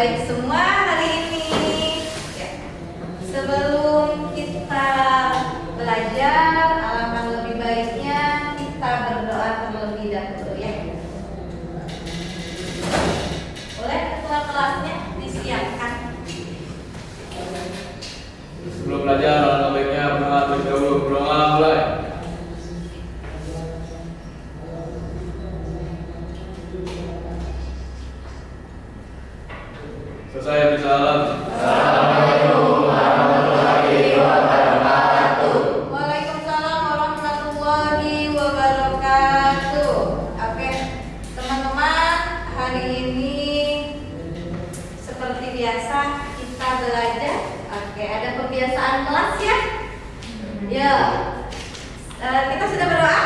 baik semua hari ini. Ya. Sebelum kita belajar, alangkah lebih baiknya kita berdoa terlebih dahulu ya. Boleh ketua kelasnya disiapkan. Sebelum belajar, alangkah baiknya berdoa terlebih dahulu. Berdoa mulai. Selesai bersalam. Assalamualaikum warahmatullahi wabarakatuh. Waalaikumsalam warahmatullahi wabarakatuh. Oke, teman-teman, hari ini seperti biasa kita belajar. Oke, ada kebiasaan kelas ya. Ya, kita sudah berdoa.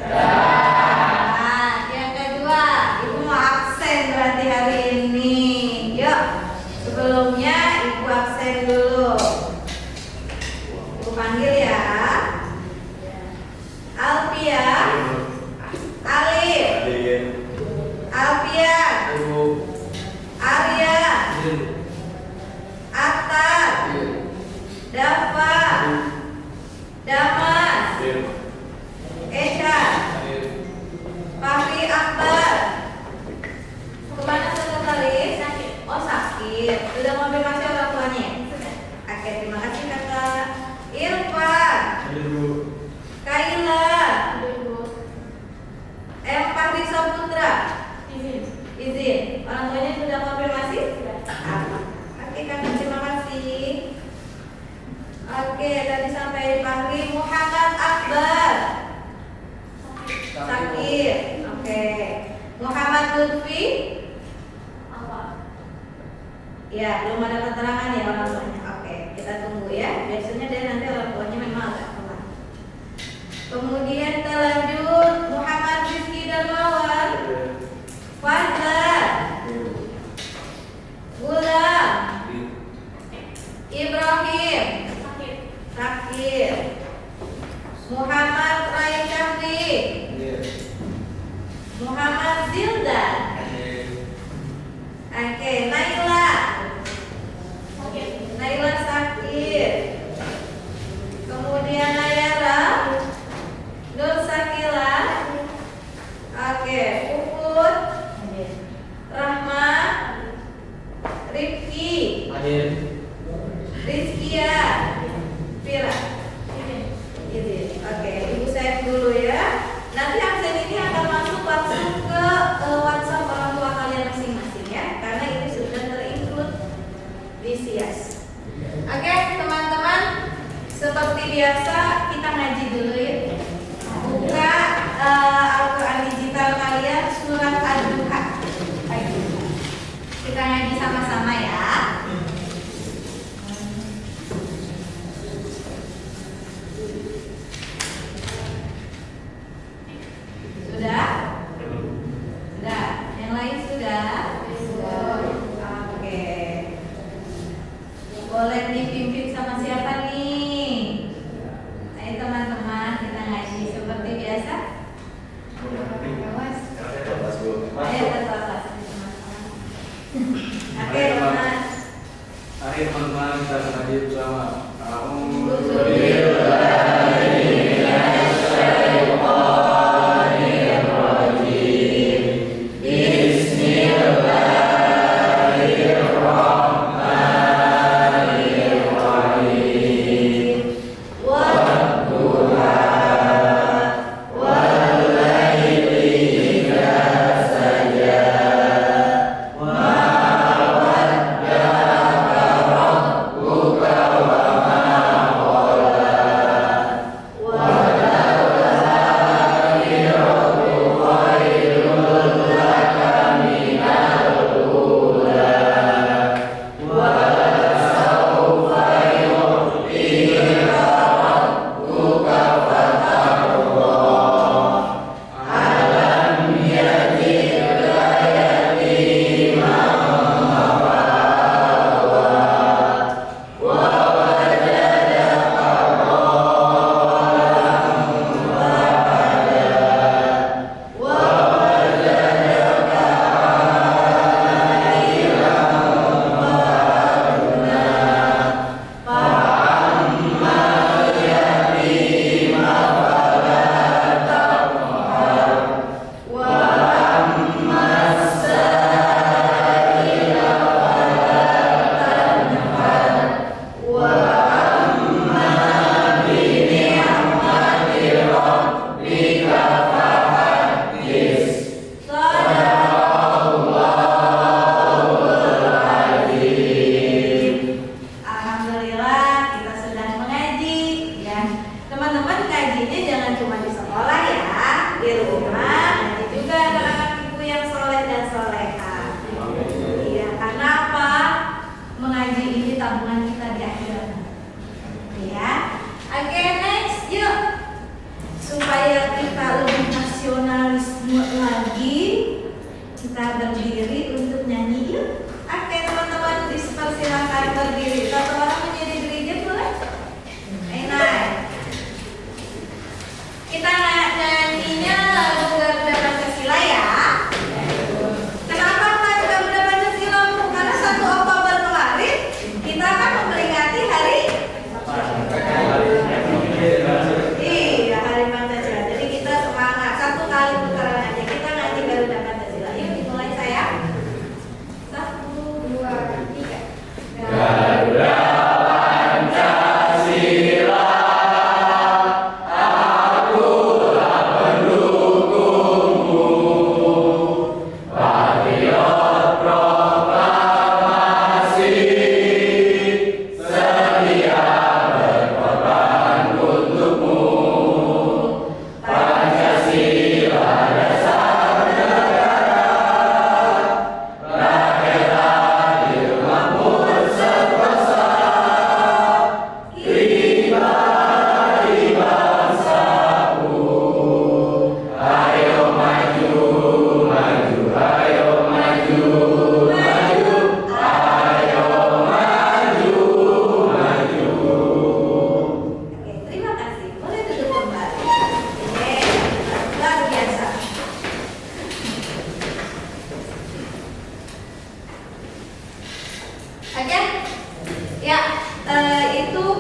Nah, yang kedua, ibu mau absen berarti hari ini. Yuk, sebelumnya ibu absen dulu. Ibu panggil ya. Alfia, Alif, Alfian, Arya, Atta, Dafa, Damas, Eka, Fahri Akbar. Kemana sekretaris? Oh sakit. Sudah konfirmasi orang tuanya? Oke, terima kasih kakak. Irfan, Kaila, Fahri Saputra. Izin. Orang tuanya sudah konfirmasi? Oke kakak, terima kasih. Oke, tadi sampai Fahri. Muhammad Akbar sakit. Oke. Muhammad Lutfi ya, belum ada keterangan ya orang tuanya. Oke, kita tunggu ya. Biasanya dia nanti orang tuanya memang agak telat. Kemudian kita lanjut. Muhammad Rizky Darmawan, Fadlan, Gulam, Ibrahim sakit. Muhammad Rai Syahri, Muhammad Zildan. Oke, Naila sakit. Kemudian Nayara, Nur Sakila. Oke, Puput, Rahma, Rifki, Rizkia, Fira. Oke, ibu save dulu ya. Nanti absen ini akan masuk langsung ke WhatsApp orang tua kalian masing-masing ya, karena ini sudah terinclude di SIAS. Oke, teman-teman, seperti biasa kita ngaji dulu ya. Buka Al-Quran digital kalian surat Ad-Duha. Kita ngaji sama-sama ya. Sudah? Sudah. Yang lain sudah? Oke. Boleh dipimpin sama siapa nih? Ayo teman-teman, kita ngaji seperti biasa. Awas. Ayo kita kelas teman-teman. Oke teman. Akhir teman-teman, kita mengaji bersama. Buka wa ma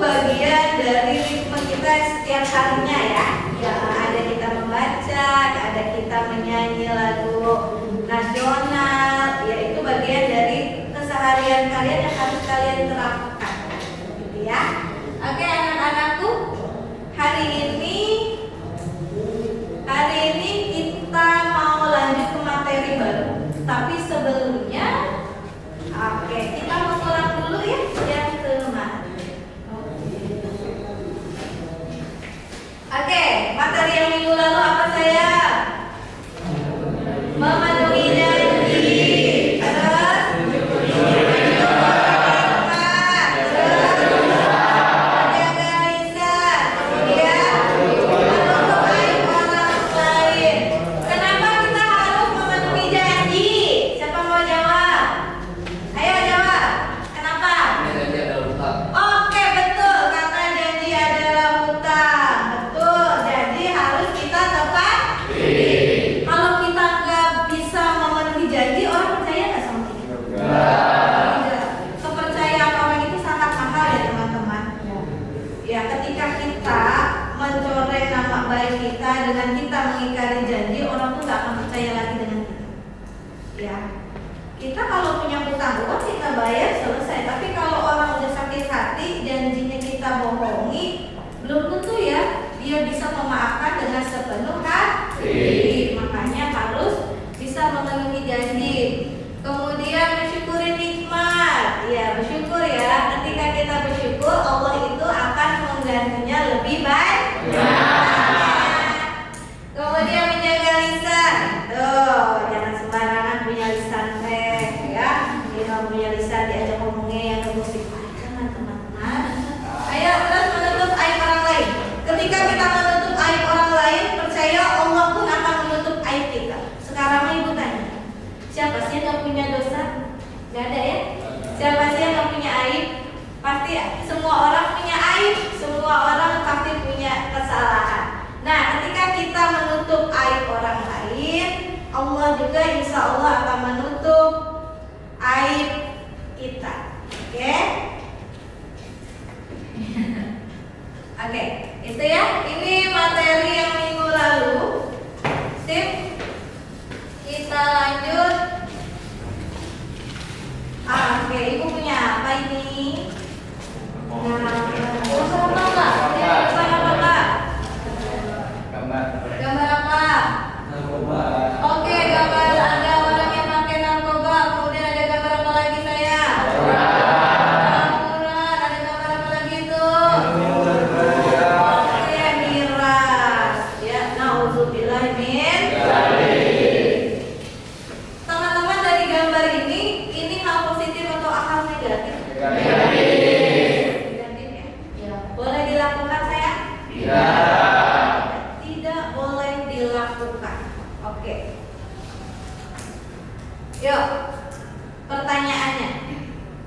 bagian dari ritme kita setiap harinya ya. Ya, ada kita membaca, ada kita menyanyi lagu nasional. Ya, itu bagian dari keseharian kalian yang harus kalian terapkan, gitu ya. Oke, anak-anakku, hari ini kita mau lanjut ke materi baru. Tapi sebelumnya, oke, kita mau ulang dulu ya yang kemarin. Oke, materi yang minggu lalu apa saya? Memenuhi janji. Terus menjaga lisan. Kemudian menutup aib orang lain. Kenapa kita harus memenuhi janji? Siapa mau jawab? Ayo jawab. Kenapa? Oke, betul, karena janji adalah hutang. Betul, janji harus kita tepati. Kalau kita nggak bisa memenuhi janji, orang percaya nggak sama kita? Tidak. Kepercayaan orang itu sangat mahal ya teman-teman. Ya, ketika kita mencoreng nama baik kita dengan kita mengingkari janji, orang tuh nggak akan percaya lagi dengan kita. Ya, kita kalau punya hutang uang kita bayar selesai. Tapi kalau orang udah sakit hati, janjinya kita bohongi, belum tentu ya dia bisa memaafkan dengan sepenuh hati. Makanya harus bisa memenuhi janji. Kemudian bersyukuri nikmat. Ya, bersyukur ya. Ketika kita bersyukur, Allah itu akan menggantinya lebih baik. Kemudian menjaga lisan. Tuh, jangan sembarangan punya lisan teh ya. Kalau punya lisan diajak ngomongnya yang musik aja kan teman-teman. Ayo terus menutup aib orang lain. Ketika kita menutup aib orang lain, percaya Allah pun akan menutup aib kita. Sekarang ibu tanya, siapa sih yang gak punya dosa? Gak ada ya? Siapa sih yang gak punya aib? Pasti semua orang punya aib. Semua orang pasti punya kesalahan. Nah, ketika kita menutup aib orang lain, Allah juga insya Allah akan menutup aib kita. Oke? Oke, itu ya. Ini materi yang minggu lalu. Sip. Kita lanjut. Oke, ibu punya apa ini? Nah, apa enggak? Apa enggak? Gambar apa? Oke, gambar ada orang yang pakai narkoba. Kemudian ada gambar apa lagi saya? Murad. Ada gambar apa lagi tuh? Oke, miras. Ya, nauzubillah min dzalik. Teman-teman, dari gambar ini hal positif atau hal negatif? Negatif ya. Boleh dilakukan saya? Tidak boleh dilakukan. Oke. Yuk, pertanyaannya,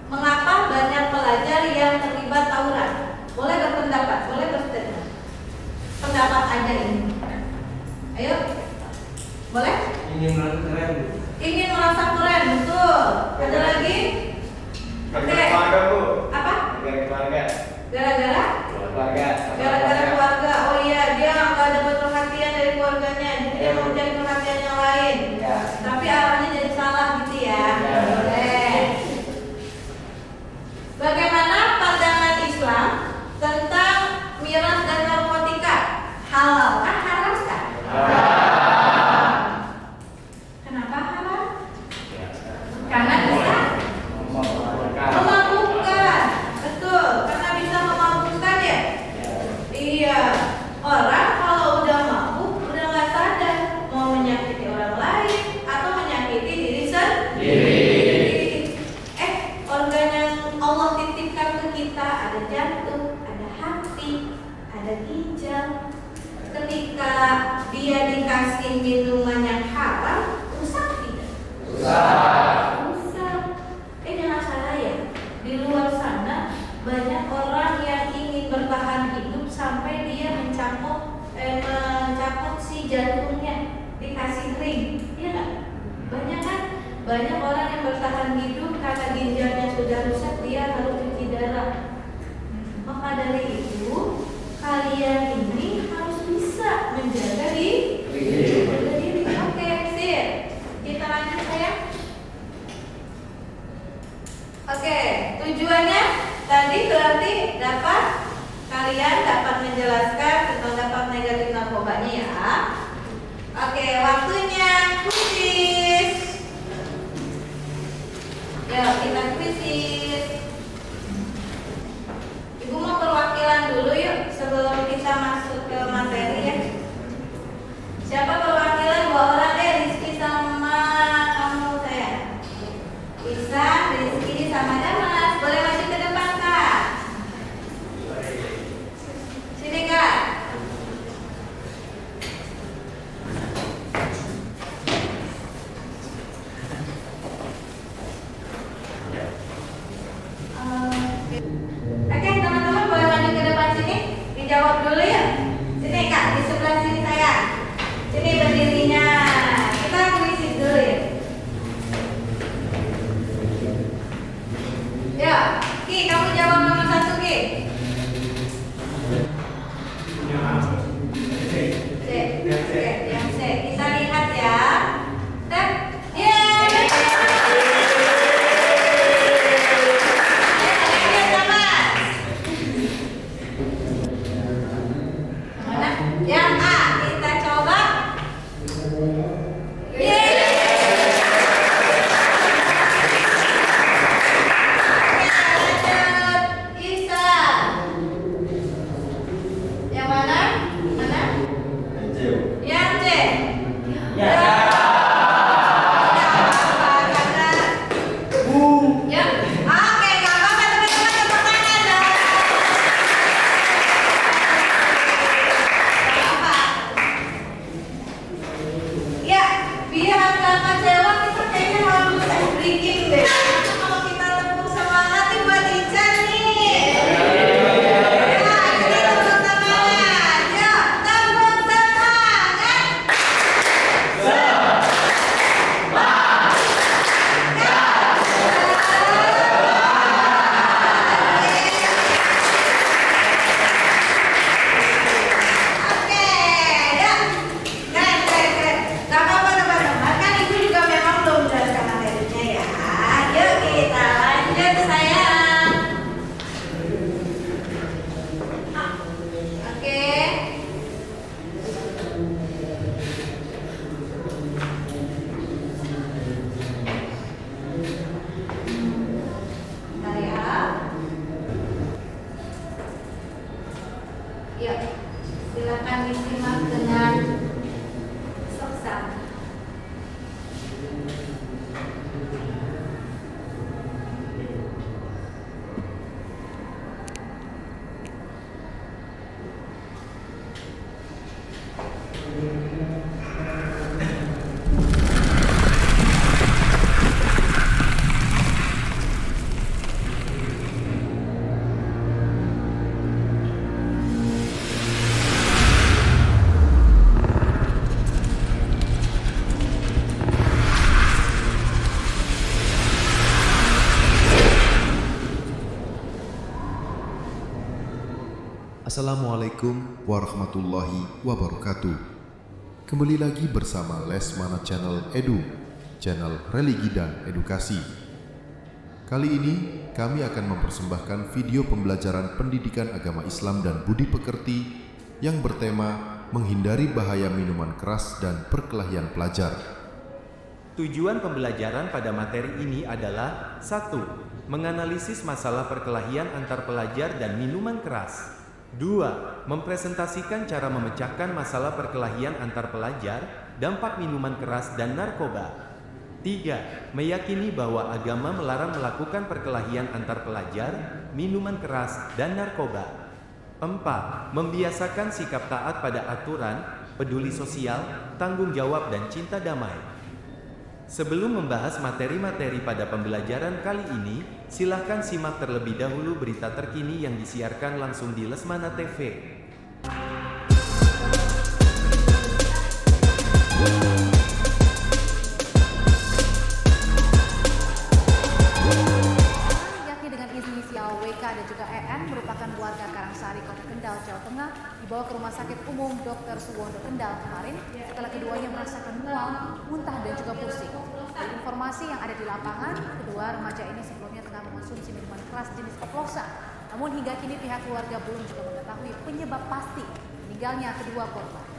mengapa banyak pelajar yang terlibat tawuran? Boleh berpendapat, boleh berstatement. Pendapat Anda ini. Ayo, boleh? Ingin merasa keren. Ingin merasa keren, betul. Ada lagi? Oke. Apa? Gara-gara? Gara-gara keluarga. Oh iya, dia nggak dapat perhatian dari keluarganya, jadi dia mau mencari perhatian yang lain. Tapi arahnya jadi salah gitu ya. Boleh. Bagaimana pandangan Islam tentang miras dan narkotika? Halal kan, haram kan? Kenapa halal? Karena bisa memabukkan. Betul, karena bisa memabukkan ya. Iya, orang kalau udah mabuk udah nggak sadar mau menyakiti orang lain atau menyakiti diri sendiri. Organ yang Allah titipkan ke kita ada jantung, ada hati, ada ginjal. Ketika dia dikasih minuman yang haram, rusak tidak? Rusak. Jangan salah ya. Di luar sana banyak orang yang ingin bertahan hidup sampai dia mencapok si jantungnya dikasih ring, iya nggak? Banyak kan? Banyak orang yang bertahan hidup karena ginjalnya sudah rusak, dia harus cuci darah. Maka dari itu, kalian ini harus bisa menjaga diri. Oke, sip. Kita lanjut sayang. Oke, tujuannya tadi berarti kalian dapat menjelaskan tentang dampak negatif narkobanya ya. Oke, waktunya kuisis. Yuk kita kuisis. Ibu mau perwakilan dulu yuk sebelum kita masuk ke materi ya. Siapa perwakilan? 2 orang deh, Rizky sama kamu sayang. Bisa, Rizky sama Damas. Boleh maju ke depan Kak. Sini Kak. Oke, teman-teman boleh maju ke depan sini. Dijawab dulu ya. Sini Kak, di sebelah sini saya. Sini berdirinya. Kita kuisis dulu ya. Ya, Ki, kamu jawab nomor 1 Ki. Oke, yang C. Kita lihat ya. Tap. Yeay. Mana? Yang A, kita coba. Yeay. Oke, lanjut. Isa. Yang mana? Mana? Yang C. Ya. Tidak apa-apa, karena ya. Oke, nggak apa-apa teman-teman, tepuk tangan dong. Nggak apa. Ya, biar nggak kecewa kita kayaknya harus breaking deh. Karena kalau kita tepuk semangat nih buat Ica nih. Ya, ini tepuk tangan. Yuk, tepuk semangat. Oke, ya. Keren. Gak apa-apa teman-teman, kan ibu juga memang belum menjelaskan materinya ya. Yuk kita lanjut sayang. Oke. Bentar ya. Yuk, silakan disimak dengan seksama. Assalamualaikum warahmatullahi wabarakatuh. Kembali lagi bersama Lesmana Channel Edu, channel religi dan edukasi. Kali ini kami akan mempersembahkan video pembelajaran pendidikan agama Islam dan budi pekerti yang bertema menghindari bahaya minuman keras dan perkelahian pelajar. Tujuan pembelajaran pada materi ini adalah 1. Menganalisis masalah perkelahian antar pelajar dan minuman keras. 2. Mempresentasikan cara memecahkan masalah perkelahian antar pelajar, dampak minuman keras dan narkoba. 3. Meyakini bahwa agama melarang melakukan perkelahian antar pelajar, minuman keras, dan narkoba. 4. Membiasakan sikap taat pada aturan, peduli sosial, tanggung jawab dan cinta damai. Sebelum membahas materi-materi pada pembelajaran kali ini, silahkan simak terlebih dahulu berita terkini yang disiarkan langsung di Lesmana TV. yakni dengan inisial WK dan juga EN merupakan warga Karangsari, Kota Kendal, Jawa Tengah, dibawa ke Rumah Sakit Umum Dr. Suwondo Kendal kemarin setelah keduanya merasakan mual, muntah dan juga pusing. Dari informasi yang ada di lapangan, kedua remaja ini sebelumnya tengah mengonsumsi minuman keras jenis oplosan. Namun hingga kini pihak keluarga belum juga mengetahui penyebab pasti meninggalnya kedua korban.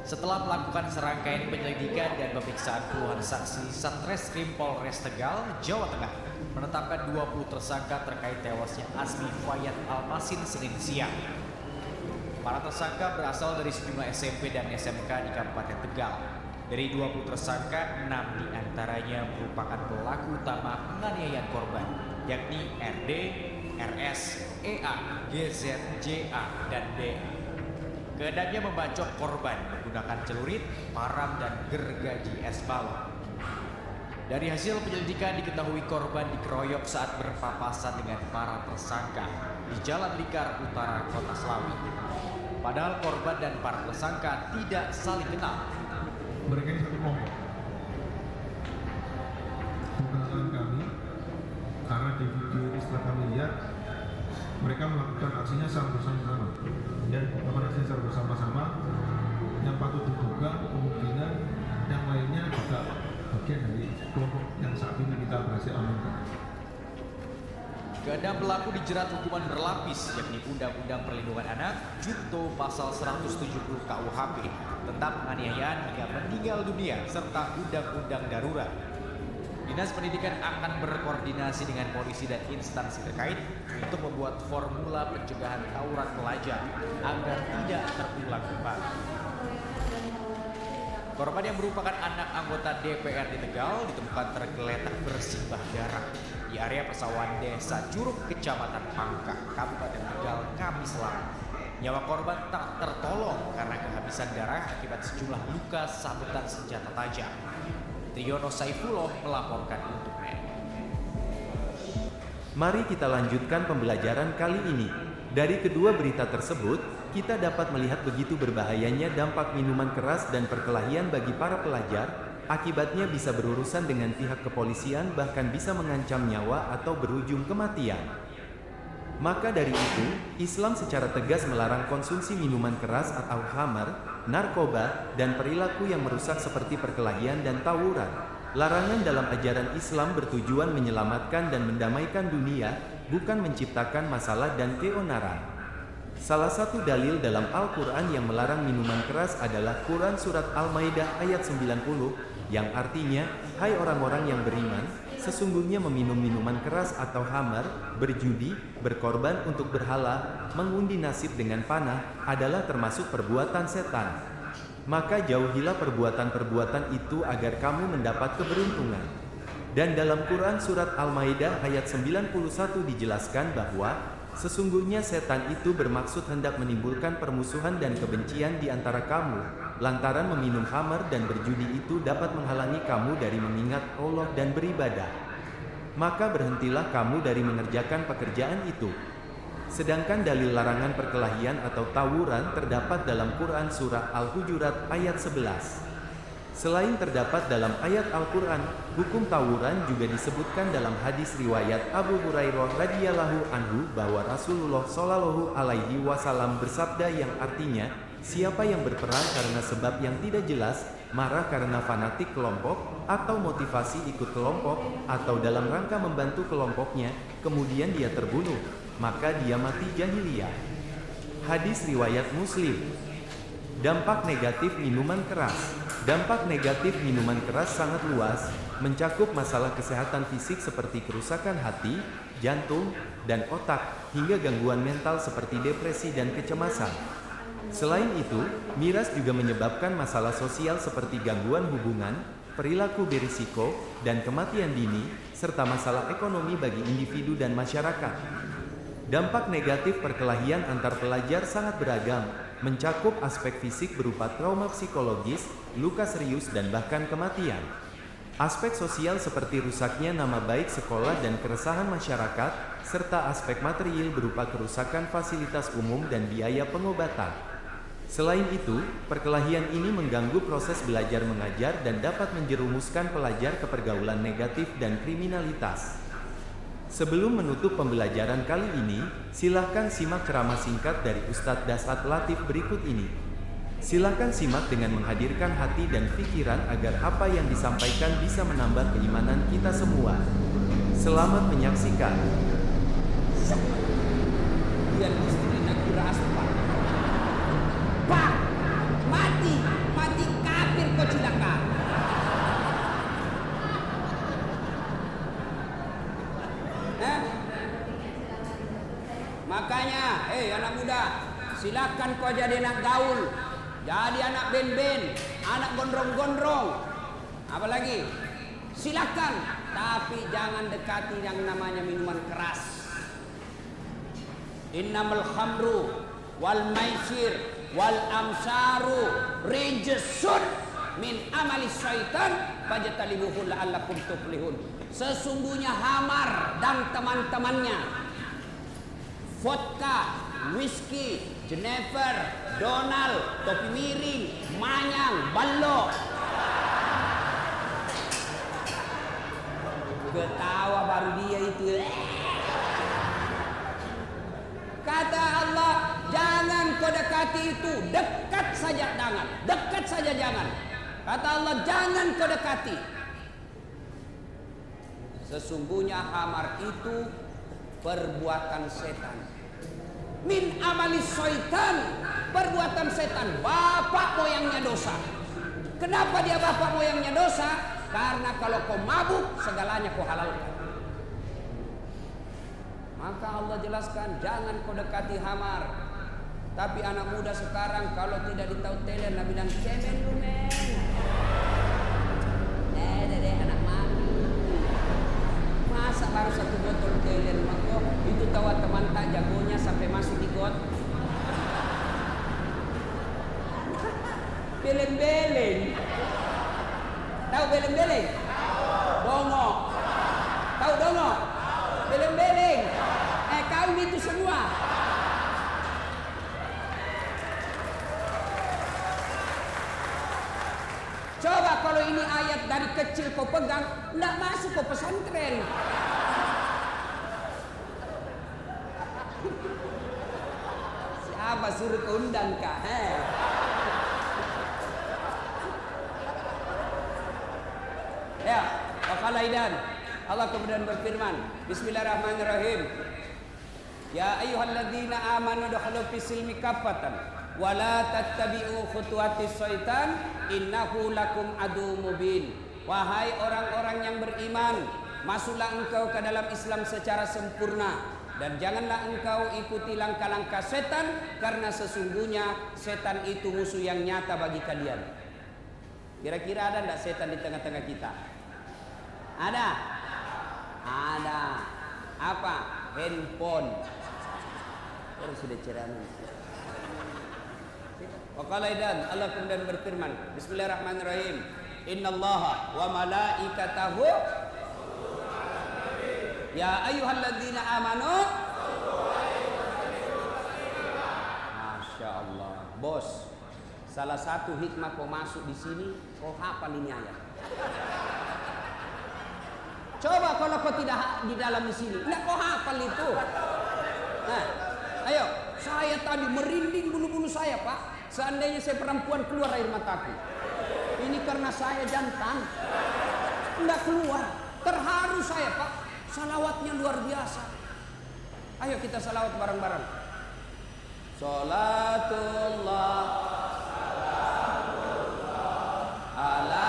Setelah melakukan serangkaian penyelidikan dan pemeriksaan puluhan saksi, Satreskrim Polres Tegal, Jawa Tengah menetapkan 20 tersangka terkait tewasnya Azmi Fayat Almasin Senin siang. Para tersangka berasal dari sejumlah SMP dan SMK di Kabupaten Tegal. Dari 20 tersangka, 6 diantaranya merupakan pelaku utama penganiayaan korban, yakni RD, RS, EA, GZ, JA, dan D. Kehendaknya membacok korban menggunakan celurit, parang, dan gergaji es balok. Dari hasil penyelidikan diketahui korban dikeroyok saat berpapasan dengan para tersangka di Jalan Lingkar Utara, Kota Slawi. Padahal korban dan para tersangka tidak saling kenal. Mereka ini satu kelompok. Dugaan kami, karena di video ini setelah kami lihat, mereka melakukan aksinya secara bersama-sama. Dan melakukan aksinya secara bersama-sama, yang patut diduga kemungkinan yang lainnya juga bagian dari kelompok yang saat ini kita berhasil amankan. Keenam pelaku dijerat hukuman berlapis, yakni Undang-Undang Perlindungan Anak, Junto Pasal 170 KUHP tentang penganiayaan hingga meninggal dunia, serta Undang-Undang Darurat. Dinas Pendidikan akan berkoordinasi dengan polisi dan instansi terkait untuk membuat formula pencegahan tawuran pelajar agar tidak terulang kembali. Korban yang merupakan anak anggota DPR di Tegal ditemukan tergeletak bersimbah darah di area persawahan Desa Curug, Kecamatan Pangkah, Kabupaten Tegal, Kamis lalu. Nyawa korban tak tertolong karena kehabisan darah akibat sejumlah luka sabetan senjata tajam. Triyono Saifullah melaporkan untuk NET. Mari kita lanjutkan pembelajaran kali ini. Dari kedua berita tersebut, kita dapat melihat begitu berbahayanya dampak minuman keras dan perkelahian bagi para pelajar. Akibatnya bisa berurusan dengan pihak kepolisian, bahkan bisa mengancam nyawa atau berujung kematian. Maka dari itu, Islam secara tegas melarang konsumsi minuman keras atau khamar, narkoba, dan perilaku yang merusak seperti perkelahian dan tawuran. Larangan dalam ajaran Islam bertujuan menyelamatkan dan mendamaikan dunia, bukan menciptakan masalah dan keonaran. Salah satu dalil dalam Al-Quran yang melarang minuman keras adalah Quran Surat Al-Maidah ayat 90, yang artinya, hai orang-orang yang beriman, sesungguhnya meminum minuman keras atau khamar, berjudi, berkorban untuk berhala, mengundi nasib dengan panah, adalah termasuk perbuatan setan. Maka jauhilah perbuatan-perbuatan itu agar kamu mendapat keberuntungan. Dan dalam Quran Surat Al-Maidah ayat 91 dijelaskan bahwa sesungguhnya setan itu bermaksud hendak menimbulkan permusuhan dan kebencian di antara kamu, lantaran meminum khamar dan berjudi itu dapat menghalangi kamu dari mengingat Allah dan beribadah. Maka berhentilah kamu dari mengerjakan pekerjaan itu. Sedangkan dalil larangan perkelahian atau tawuran terdapat dalam Quran Surah Al-Hujurat ayat 11. Selain terdapat dalam ayat Al-Quran, hukum tawuran juga disebutkan dalam hadis riwayat Abu Hurairah radhiyallahu anhu bahwa Rasulullah Shallallahu alaihi wasallam bersabda yang artinya, siapa yang berperang karena sebab yang tidak jelas, marah karena fanatik kelompok, atau motivasi ikut kelompok, atau dalam rangka membantu kelompoknya, kemudian dia terbunuh, maka dia mati jahiliyah. Hadis riwayat Muslim. Dampak negatif minuman keras. Dampak negatif minuman keras sangat luas, mencakup masalah kesehatan fisik seperti kerusakan hati, jantung, dan otak, hingga gangguan mental seperti depresi dan kecemasan. Selain itu, miras juga menyebabkan masalah sosial seperti gangguan hubungan, perilaku berisiko, dan kematian dini, serta masalah ekonomi bagi individu dan masyarakat. Dampak negatif perkelahian antar pelajar sangat beragam, mencakup aspek fisik berupa trauma psikologis, luka serius dan bahkan kematian. Aspek sosial seperti rusaknya nama baik sekolah dan keresahan masyarakat, serta aspek material berupa kerusakan fasilitas umum dan biaya pengobatan. Selain itu, perkelahian ini mengganggu proses belajar mengajar dan dapat menjerumuskan pelajar ke pergaulan negatif dan kriminalitas. Sebelum menutup pembelajaran kali ini, silahkan simak ceramah singkat dari Ustadz Dasat Latif berikut ini. Silahkan simak dengan menghadirkan hati dan pikiran agar apa yang disampaikan bisa menambah keimanan kita semua. Selamat menyaksikan. Biar istri nak kuras Pak, mati kafir kau cilaka. Makanya, anak muda, silakan kau jadi anak gaul, jadi anak ben-ben, anak gondrong-gondrong, apalagi, silakan, tapi jangan dekati yang namanya minuman keras. Innamal khamru wal maisir wal amsaru rijsun min amali syaitan fajtanibuhu la'allakum tuflihun. Sesungguhnya hamar dan teman-temannya, vodka, whisky, Jennifer, Donald, topi miring, manyang, ballo. Ketawa baru dia itu. Kata Allah, jangan kau dekati itu, dekat saja jangan. Kata Allah, jangan kau dekati. Sesungguhnya hamar itu perbuatan setan. Min amali syaitan, perbuatan setan, bapak moyangnya dosa. Kenapa dia bapak moyangnya dosa? Karena kalau kau mabuk, segalanya kau halalkan. Maka Allah jelaskan, jangan kau dekati hamar. Tapi anak muda sekarang kalau tidak ditautelen, Nabi bilang cemen lu men. Deh anak mami. Masa baru satu botol telen mako itu tawa teman tak jagonya sampai masuk di got. Beleng-beleng. Tahu beleng-beleng? Dongo. Tahu dongo? Beleng-beleng. Kau itu semua. Coba kalau ini ayat dari kecil kau pegang, tidak masuk ke pesantren. Siapa suruh kau undang kah? Ya, waqala idan. Allah kemudian berfirman, Bismillahirrahmanirrahim. Ya ayyuhalladzina amanu dukhulu fis silmi kaffatan wa la tattabi'u khutuwatis syaitan innahu lakum adu mubin. Wahai orang-orang yang beriman, masuklah engkau ke dalam Islam secara sempurna dan janganlah engkau ikuti langkah-langkah setan karena sesungguhnya setan itu musuh yang nyata bagi kalian. Kira-kira ada enggak setan di tengah-tengah kita? Ada. Apa? Handphone. Baru sudah ceramah. Waqala idan, Allah kemudian berfirman, Bismillahirrahmanirrahim. Innallaha wa malaikatahu ya ayyuhalladzina amanu. Masya Allah, bos. Salah satu hikmah kau masuk di sini, kau hafal ini ayat. Coba kalau kau tidak di dalam di sini, enggak kau hafal itu. Nah, ayo, saya tadi merinding bulu-bulu saya, Pak. Seandainya saya perempuan keluar air mataku. Ini karena saya jantan. Enggak keluar. Terharu saya, Pak. Salawatnya luar biasa. Ayo kita salawat bareng-bareng. Salatullah ala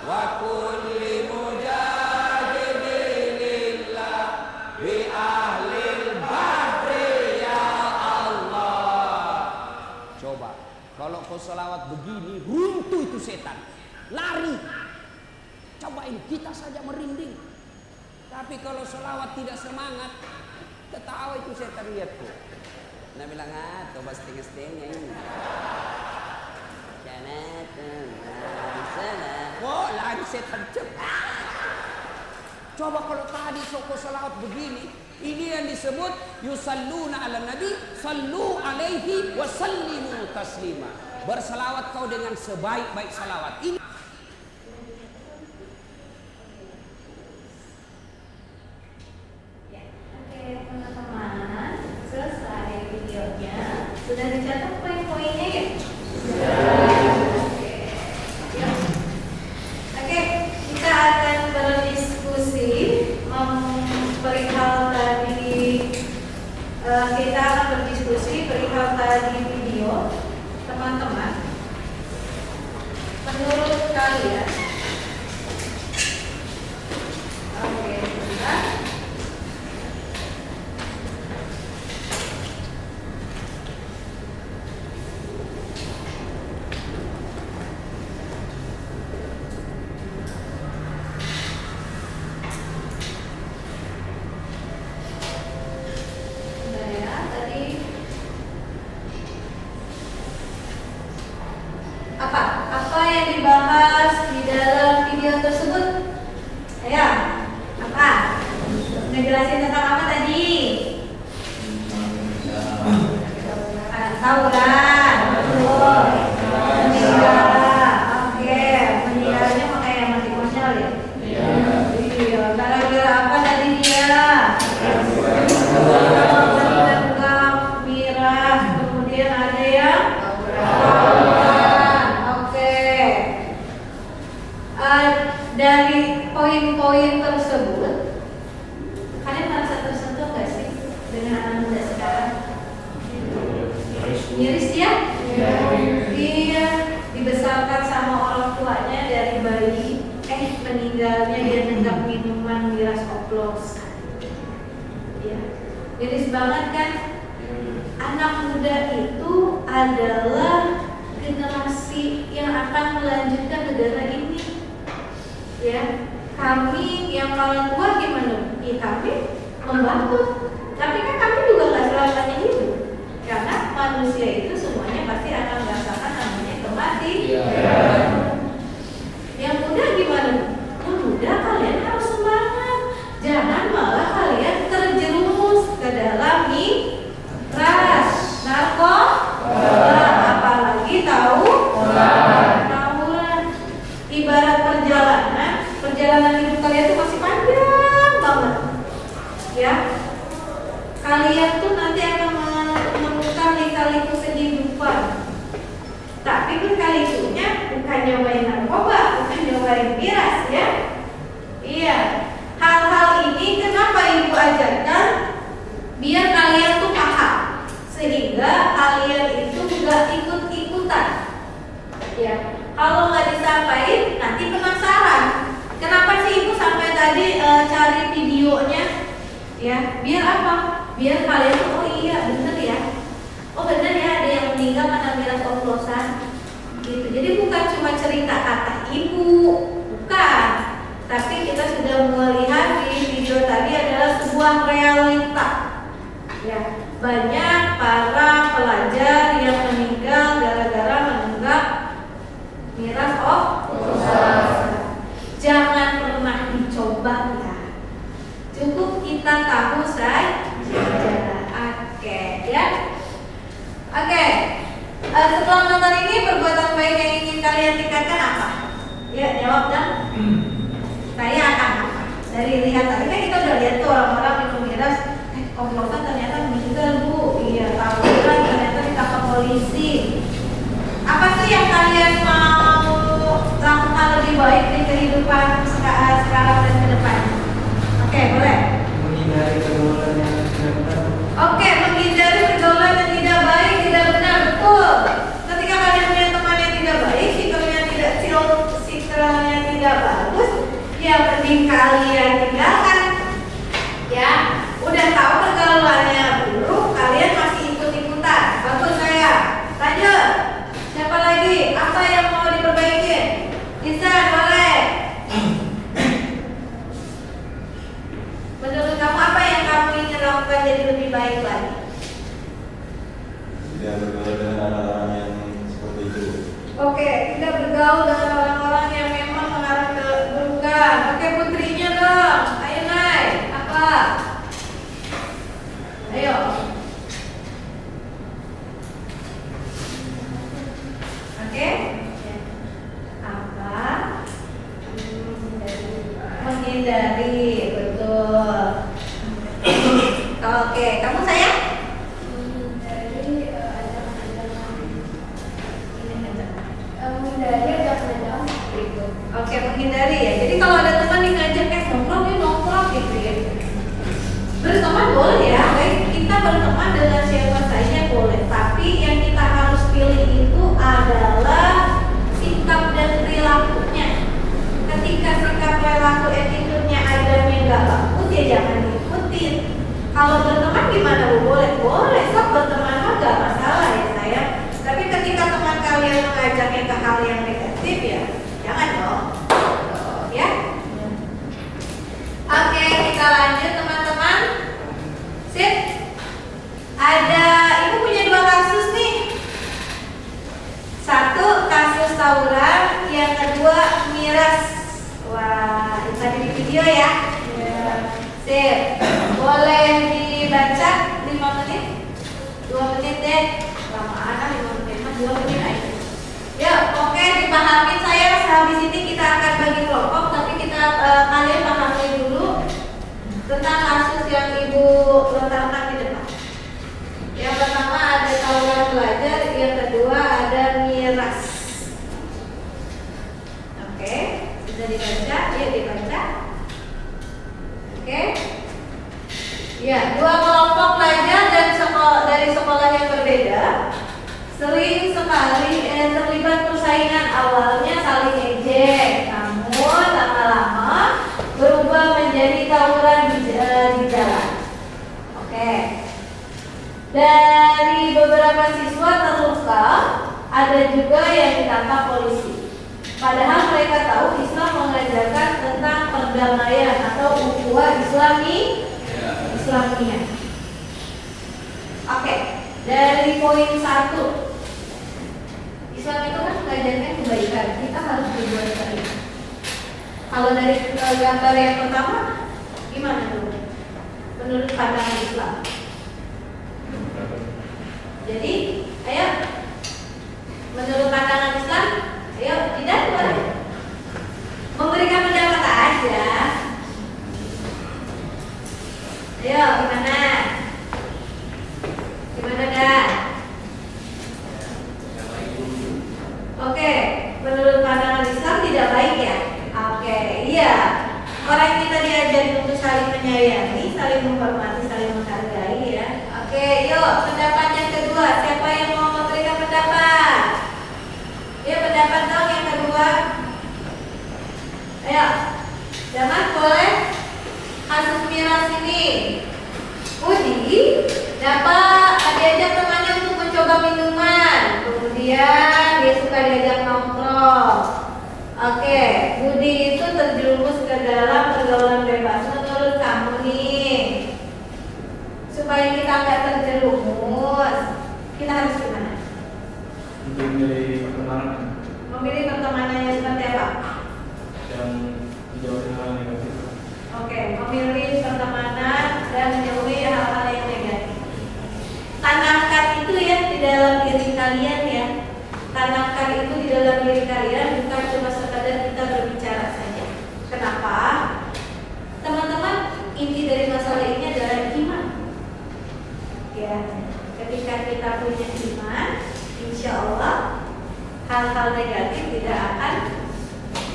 wa kulli mujahid Tapi kalau selawat tidak semangat, ketawa itu setan lihat tuh. Nah bilang, coba setengah-setengah ini. Oh, lagi setan cepat. Coba kalau tadi soko salawat begini, ini yang disebut yusalluna ala nabi, sallu alaihi wa sallimu taslima. Berselawat kau dengan sebaik-baik salawat. Ini teman-teman, selesai videonya. Sudah dicatat poin-poinnya ya? Oke, kita akan berdiskusi perihal tadi. Kita akan berdiskusi perihal tadi video, teman-teman. Menurut kalian, oke, sebentar. Apa yang dibahas di dalam video tersebut? Ayo, apa? Ngejelasin tentang apa tadi? Tauran. Meninggal. Oke, meninggalnya pakai yang mati konyol ya? Iya. Gara-gara apa tadi dia? Menenggak miras. Kemudian ada yang dari poin-poin tersebut, kalian merasa tersentuh nggak sih dengan anak muda sekarang? Miris ya? Dia dibesarkan sama orang tuanya dari bayi, meninggalnya dia nenggak minuman miras oplosan. Ya, miris banget kan? Anak muda itu adalah generasi yang akan melanjutkan negara ini. Ya, kami yang paling tua gimana? Ya, kami membantu. Tapi kan kami juga nggak selamanya hidup, karena manusia itu semuanya pasti akan merasakan namanya kematian. Yang muda gimana? Muda kalian harus semangat, jangan malah kalian terjerumus ke dalam miras, narkoba, apalagi tawuran. Ibarat perjalanan hidup kalian tuh masih panjang banget, ya. Kalian tuh nanti akan menemukan lika-liku kehidupan. Tapi lika-likunya bukan nyobain narkoba, bukan nyobain miras, ya. Iya. Hal-hal ini kenapa ibu ajarkan? Biar kalian tuh paham, sehingga kalian itu nggak ikut-ikutan, ya. Kalau nggak disampaikan, nanti penasaran. Kenapa sih ibu sampai tadi cari videonya? Ya, biar apa? Biar kalian tuh, oh iya bener ya. Oh bener ya, ada yang meninggal karena miras oplosan. Gitu. Jadi bukan cuma cerita kata ibu, bukan. Tapi kita sudah melihat di video tadi adalah sebuah realita. Ya, banyak para pelajar yang meninggal gara-gara menenggak miras oplosan. Jangan pernah dicoba ya. Cukup kita tahu saja. Oke, ya. Oke. Setelah nonton ini, perbuatan baik yang ingin kalian tingkatkan apa? Ya, jawab dong. Saya akan apa? Dari lihat tadi kan kita udah lihat tuh orang-orang minum miras, oplosan ternyata meninggal bu. Iya, tawuran ternyata ditangkap polisi. Apa sih yang kalian mau lakukan lebih baik di kehidupan sekarang dan ke depan? Oke, boleh. Menghindari pergaulan yang tidak benar. Oke, menghindari pergaulan yang tidak baik, tidak benar, betul. Ketika kalian punya teman yang tidak baik, sikapnya tidak bagus, ya mending kalian tinggalkan. Ya, udah tahu pergaulannya buruk, kalian masih ikut-ikutan. Bagus saya. Lanjut. Siapa lagi? Apa yang mau diperbaiki? Bisa, boleh. jadi lebih baik lagi? Tidak bergaul dengan orang-orang yang seperti itu. Oke, tidak bergaul dengan orang-orang yang memang mengarah ke keburukan. Oke, putrinya dong. Ayo naik. Apa? Ayo. Oke. Apa? Menghindari. Betul. Oke, kamu sayang? Oke, menghindari ya. Jadi kalau ada teman yang ngajak nongkrong gitu ya. Berteman boleh ya. Baik, kita berteman dengan siapa saja boleh. Tapi yang kita harus pilih itu adalah sikap dan perilakunya. Ketika sikap, perilaku, attitude-nya, adabnya nggak bagus ya jangan diikutin. Kalau berteman gimana Bu? Boleh. Sok berteman mah nggak masalah ya saya. Tapi ketika teman kalian mengajaknya ke hal yang negatif ya jangan dong. Ya. Oke, kita lanjut teman-teman. Sip. Ada ibu punya 2 kasus nih. Satu kasus tawuran, yang kedua miras. Wah, itu tadi di video ya. Sip. Boleh dibaca 5 menit? 2 menit deh. Lamaan 5 menit mah 2 menit aja. Yuk, oke, dipahami saya. Habis ini kita akan bagi kelompok, tapi kalian pahami dulu tentang kasus yang ibu lontarkan di depan. Yang pertama ada tawuran pelajar, yang kedua ada miras. Oke, bisa dibaca? Yuk dibaca. Oke. Ya, 2 kelompok pelajar dari sekolah yang berbeda sering sekali terlibat persaingan. Awalnya saling ejek, namun lama-lama berubah menjadi tawuran di jalan. Oke. Dari beberapa siswa terluka, ada juga yang ditangkap polisi. Padahal mereka tahu Islam mengajarkan tentang perdamaian atau ukhuwah Islamiyah. Oke, dari poin 1. Islam itu kan mengajarkan kebaikan. Kita harus berbuat baik. Kalau dari gambar yang pertama, gimana dulu? Menurut pandangan Islam. Jadi, ayo. Menurut pandangan Islam, ayo tidak boleh. Memberikan pendapat aja. Ayo, gimana? Gimana Dan? Oke, menurut pandangan Islam tidak baik ya? Oke, iya. Orang kita diajarin untuk saling menyayangi, saling menghormati, saling menghargai ya. Oke, yuk pendapat yang kedua. Siapa yang mau memberikan pendapat? Yuk pendapat dong yang kedua. Ayo, Zaman boleh. Kasus miras ini, Budi dapat diajak temannya untuk mencoba minuman. Kemudian dia suka diajak nongkrong. Oke, Budi itu terjerumus ke dalam pergaulan bebas. Menurut kamu nih, supaya kita nggak terjerumus, kita harus gimana? Memilih pertemanan Memilih pertemanan yang seperti apa? yang dijauhi hal negatif. Oke, memilih pertemanan dan menjauhi hal-hal yang negatif. Tanamkan itu ya di dalam diri kalian ya. Tanamkan itu di dalam diri kalian, bukan cuma sekadar kita berbicara saja. Kenapa? Teman-teman, inti dari masalah ini adalah iman. Ya, ketika kita punya iman, insya Allah hal-hal negatif tidak akan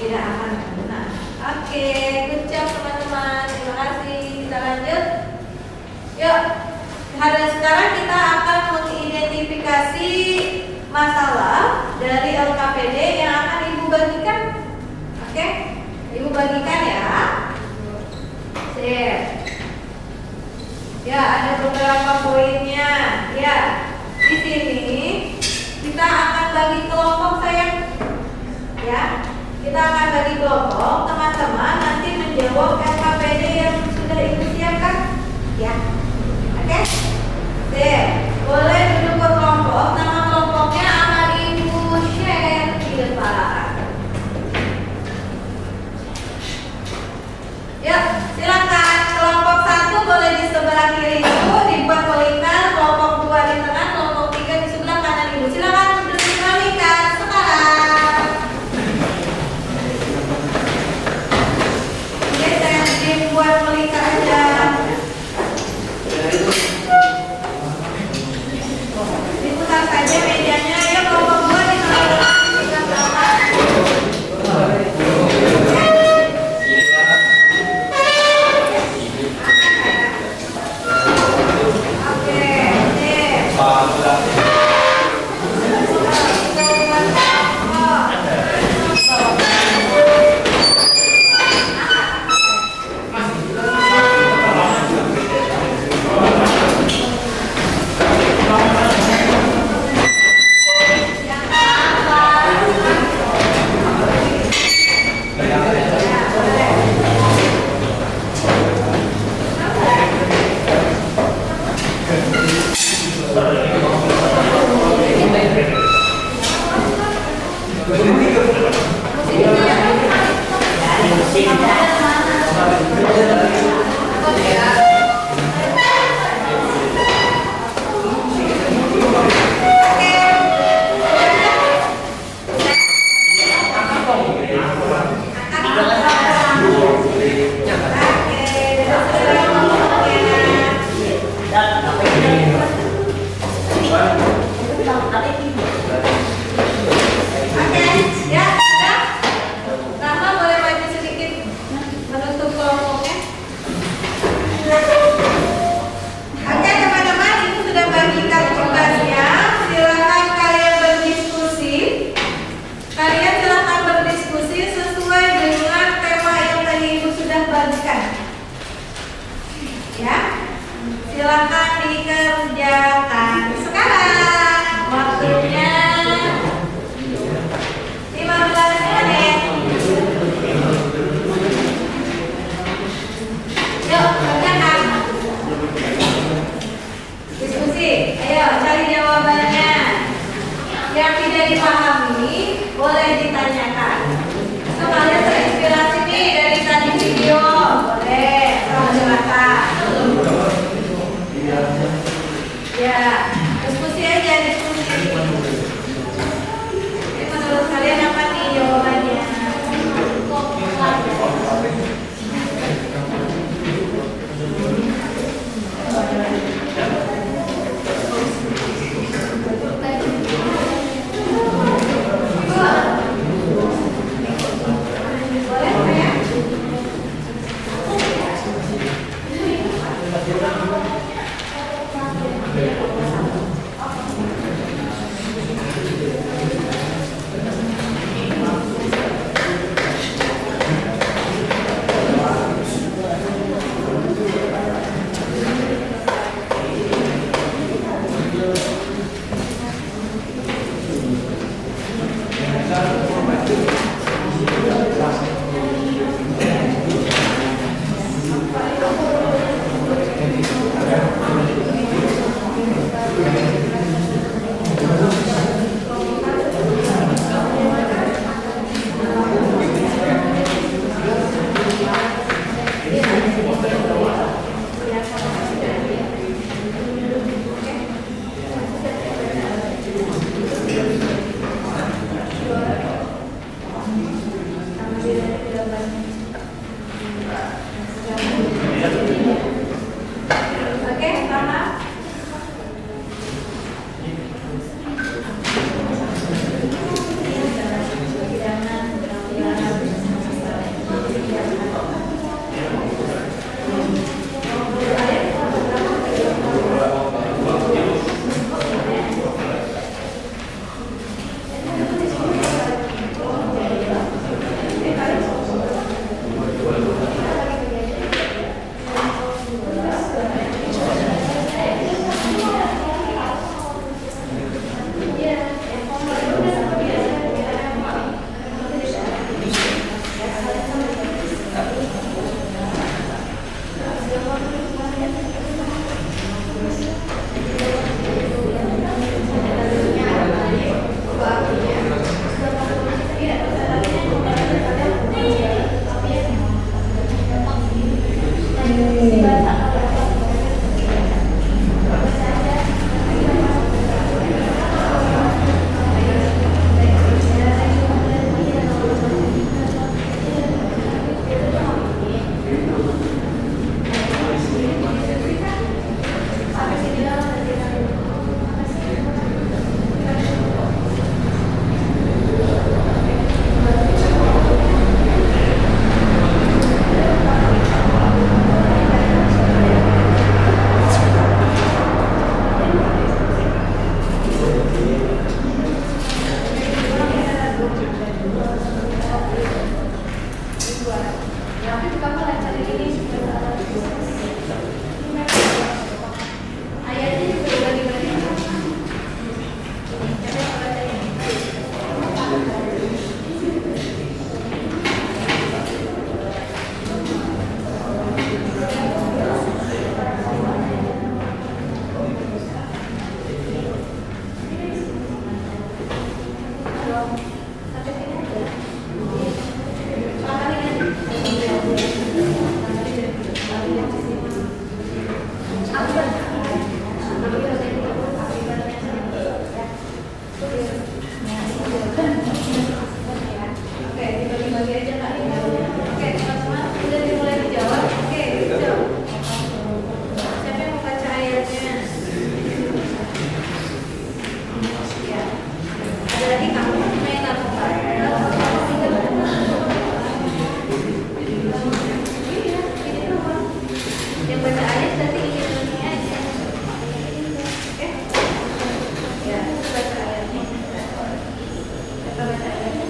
benar. Oke, good job teman-teman. Terima kasih. Kita lanjut. Yuk, hari sekarang kita akan mengidentifikasi masalah dari LKPD yang akan Ibu bagikan. Oke, Ibu bagikan ya. Sip. Ya, ada beberapa poinnya. Ya, di sini kita akan bagi kelompok sayang. Ya, kita akan bagi kelompok. Teman-teman nanti menjawab LKPD yang sudah Ibu siapkan. Ya, oke. Silakan dikerjakan sekarang. Waktunya 15 menit. Yuk, kerjakan. Diskusi. Ayo, cari jawabannya. Yang tidak dipahami boleh ditanyakan. So, kalian terinspirasi nih dari tadi video. Boleh, silakan. Ya, diskusi aja, diskusi. Jadi menurut kalian apa nih jawabannya? Yang baca ayat berarti ini aja. Oke? Ya, baca ayatnya. Kita baca ayatnya.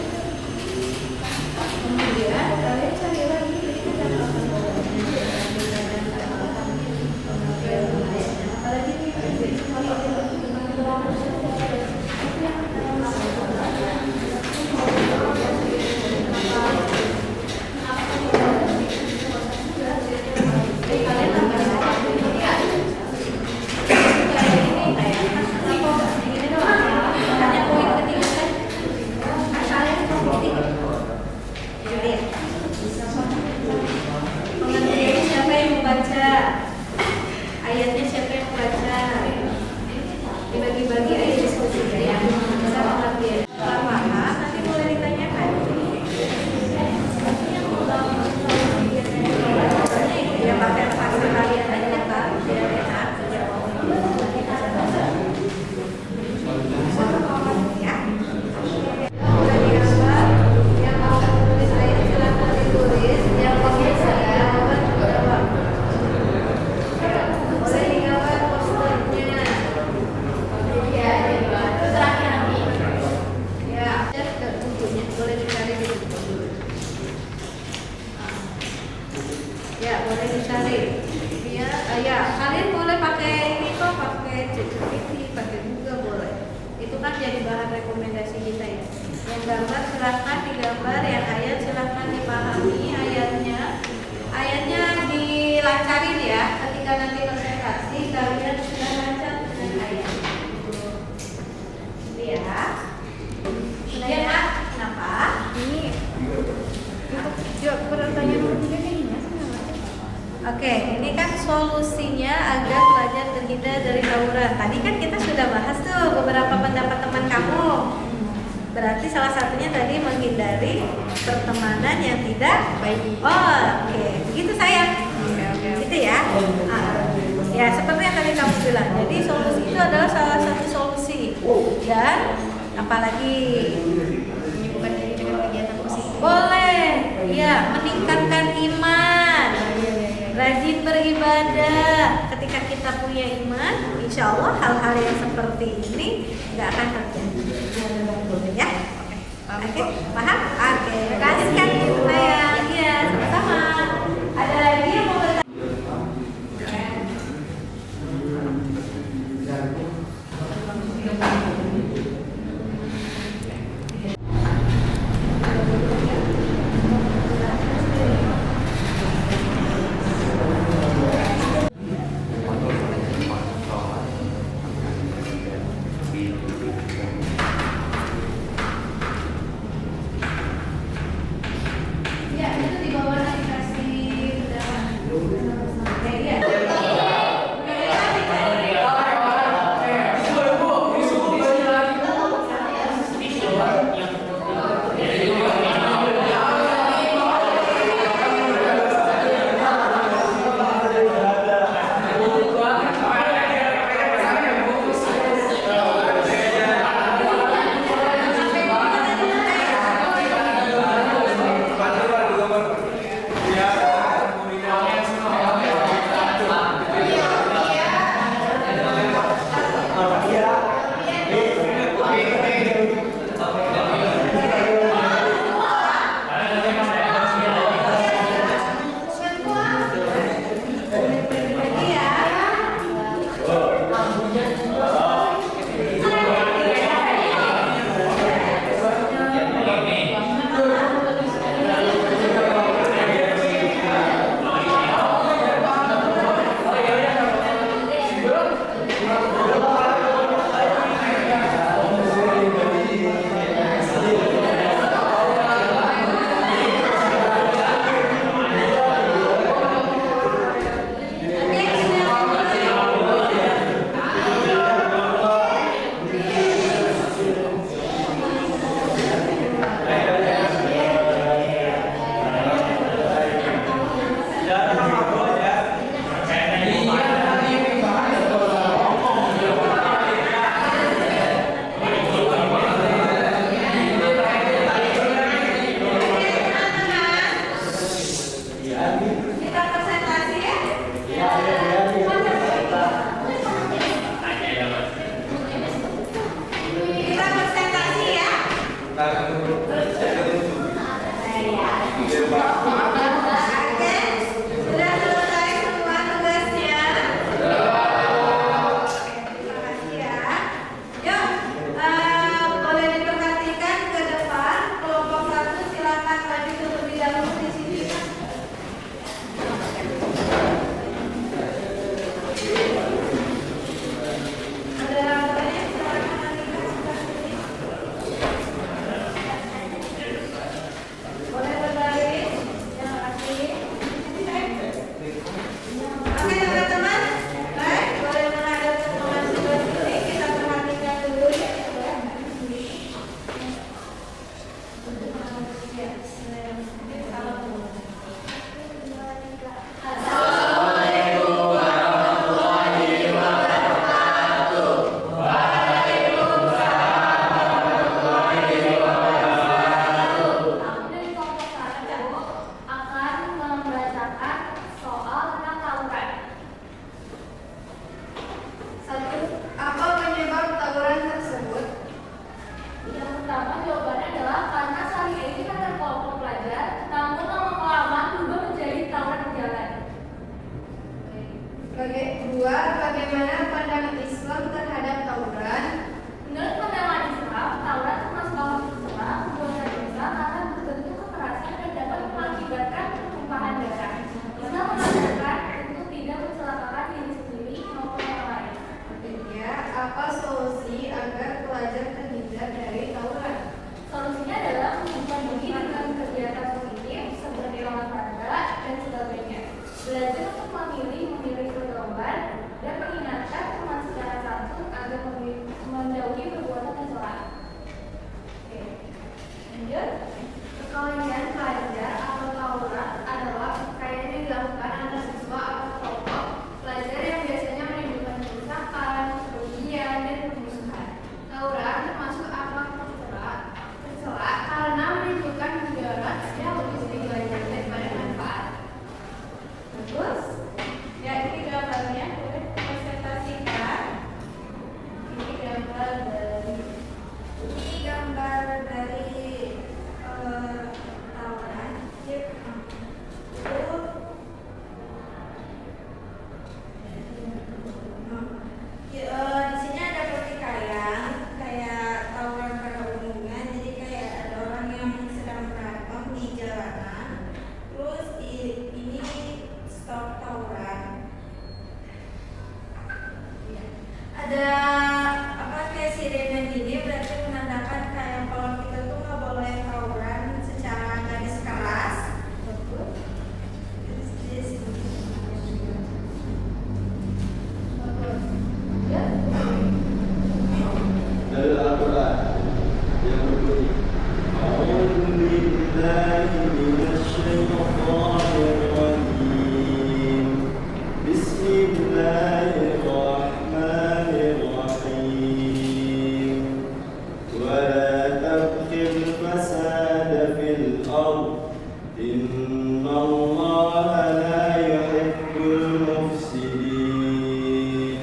Kemudian kalian cari lagi berikut dan apalagi pengertiannya siapa yang membaca? Ayatnya siapa yang membaca? Dibagi-bagi aja diskusi ya. Bisa pengertian. Kalau paham nanti boleh ditanyakan. Ya pakai fase kalian aja Pak, biar enak jawab. Ya. Yang mau tulis ayat silakan ditulis. Yang mau bisa jawaban jawab. Boleh digambar posternya. Ya, itu terakhir nanti. Ya, ada bukunya. Boleh dicari di buku. Ya, boleh dicari. Ya, kalian boleh pakai ini kok, pakai ChatGPT, pakai Google boleh. Itu kan jadi bahan rekomendasi kita ya. Yang gambar silahkan digambar, yang ayat silahkan dipahami ayatnya. Ayatnya dilancarin ya. Ketika nanti presentasi kalian sudah lancar dengan ayat. Gitu ya. Ya Kak, kenapa? Ini untuk jawab pertanyaan nomor 3 nih, Mas. Oke, ini kan solusinya agar pelajar terhindar dari tawuran. Tadi kan kita sudah bahas tuh beberapa pendapat teman kamu. Berarti salah satunya tadi menghindari pertemanan yang tidak baik. Oh, oke. Begitu sayang. Gitu ya. Ya, seperti yang tadi kamu bilang. Jadi solusi itu adalah salah satu solusi. Dan apalagi Menyibukkan diri dengan kegiatan musik. boleh. Ya, meningkatkan iman. Rajin beribadah. Ketika kita punya iman, insya Allah hal-hal yang seperti ini nggak akan terjadi. Ya, oke, paham? Oke, terima kasih sekali sayang. Iya, sama-sama. Ada lagi yang mau bertanya? Ya, Bagaimana pandangan Islam terhadap tawuran? Menurut pandangan Islam, tawuran termasuk hal tercela, dosa karena berbentuk kekerasan dan dapat mengakibatkan tumpahan darah. Islam mengajarkan untuk tidak mencelakakan diri sendiri maupun orang lain. Artinya, apa solusi agar pelajar terhindar dari tawuran? Solusinya adalah mengumpulkan diri dengan kegiatan positif seperti olahraga dan sebagainya. Belajar untuk memilih pergaulan dan mengingatkan teman secara santun agar menjauhi perbuatan tercela. Oke. Lanjut. Perkelahian pelajar atau tawuran adalah perkelahian yang dilakukan antar siswa atau kelompok pelajar yang biasanya menimbulkan kerusakan, kerugian, dan permusuhan. Tawuran termasuk akhlak tercela karena menimbulkan mudarat yang lebih sedikit belajar daripada manfaat. Bagus. Ya, ini gambarnya boleh presentasikan. Ini gambar dari tawuran. Di sini ada pertikaian kayak tawuran pada umumnya. Jadi kayak ada orang yang sedang berantem di jalanan. Terus ini stop tawuran. Ada kayak sirene gini, berarti menandakan kayak kalau kita tuh nggak boleh tawuran secara garis keras. Dari Al-Quran yang berbunyi A'udzu billahi minasyaitonir rajim. Bismillahirrahmanirrahim. Wa la tabghil fasada fil ardh. Innallaha la yuhibbul mufsidin.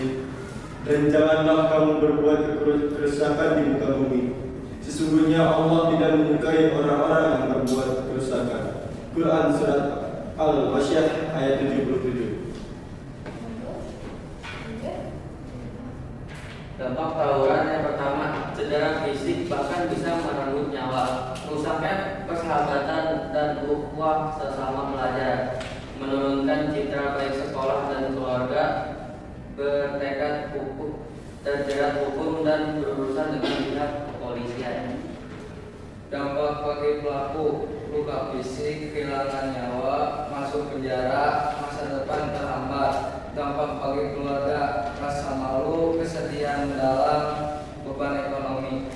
Dan janganlah kamu berbuat kerusakan di muka bumi. Sesungguhnya Allah tidak menyukai orang-orang yang berbuat kerusakan. Quran surat Al-Wasyah ayat 77. Dampak tawuran yang pertama, cedera fisik bahkan bisa merenggut nyawa, merusakkan persahabatan dan ukhuwah sesama pelajar, menurunkan citra baik sekolah dan keluarga, bertekad hukum, terjerat hukum dan berurusan dengan pihak kepolisian. Dampak bagi pelaku, luka fisik, kehilangan nyawa, masuk penjara, masa depan terhambat. Dampak bagi keluarga, rasa malu, kesedihan mendalam, beban ekonomi.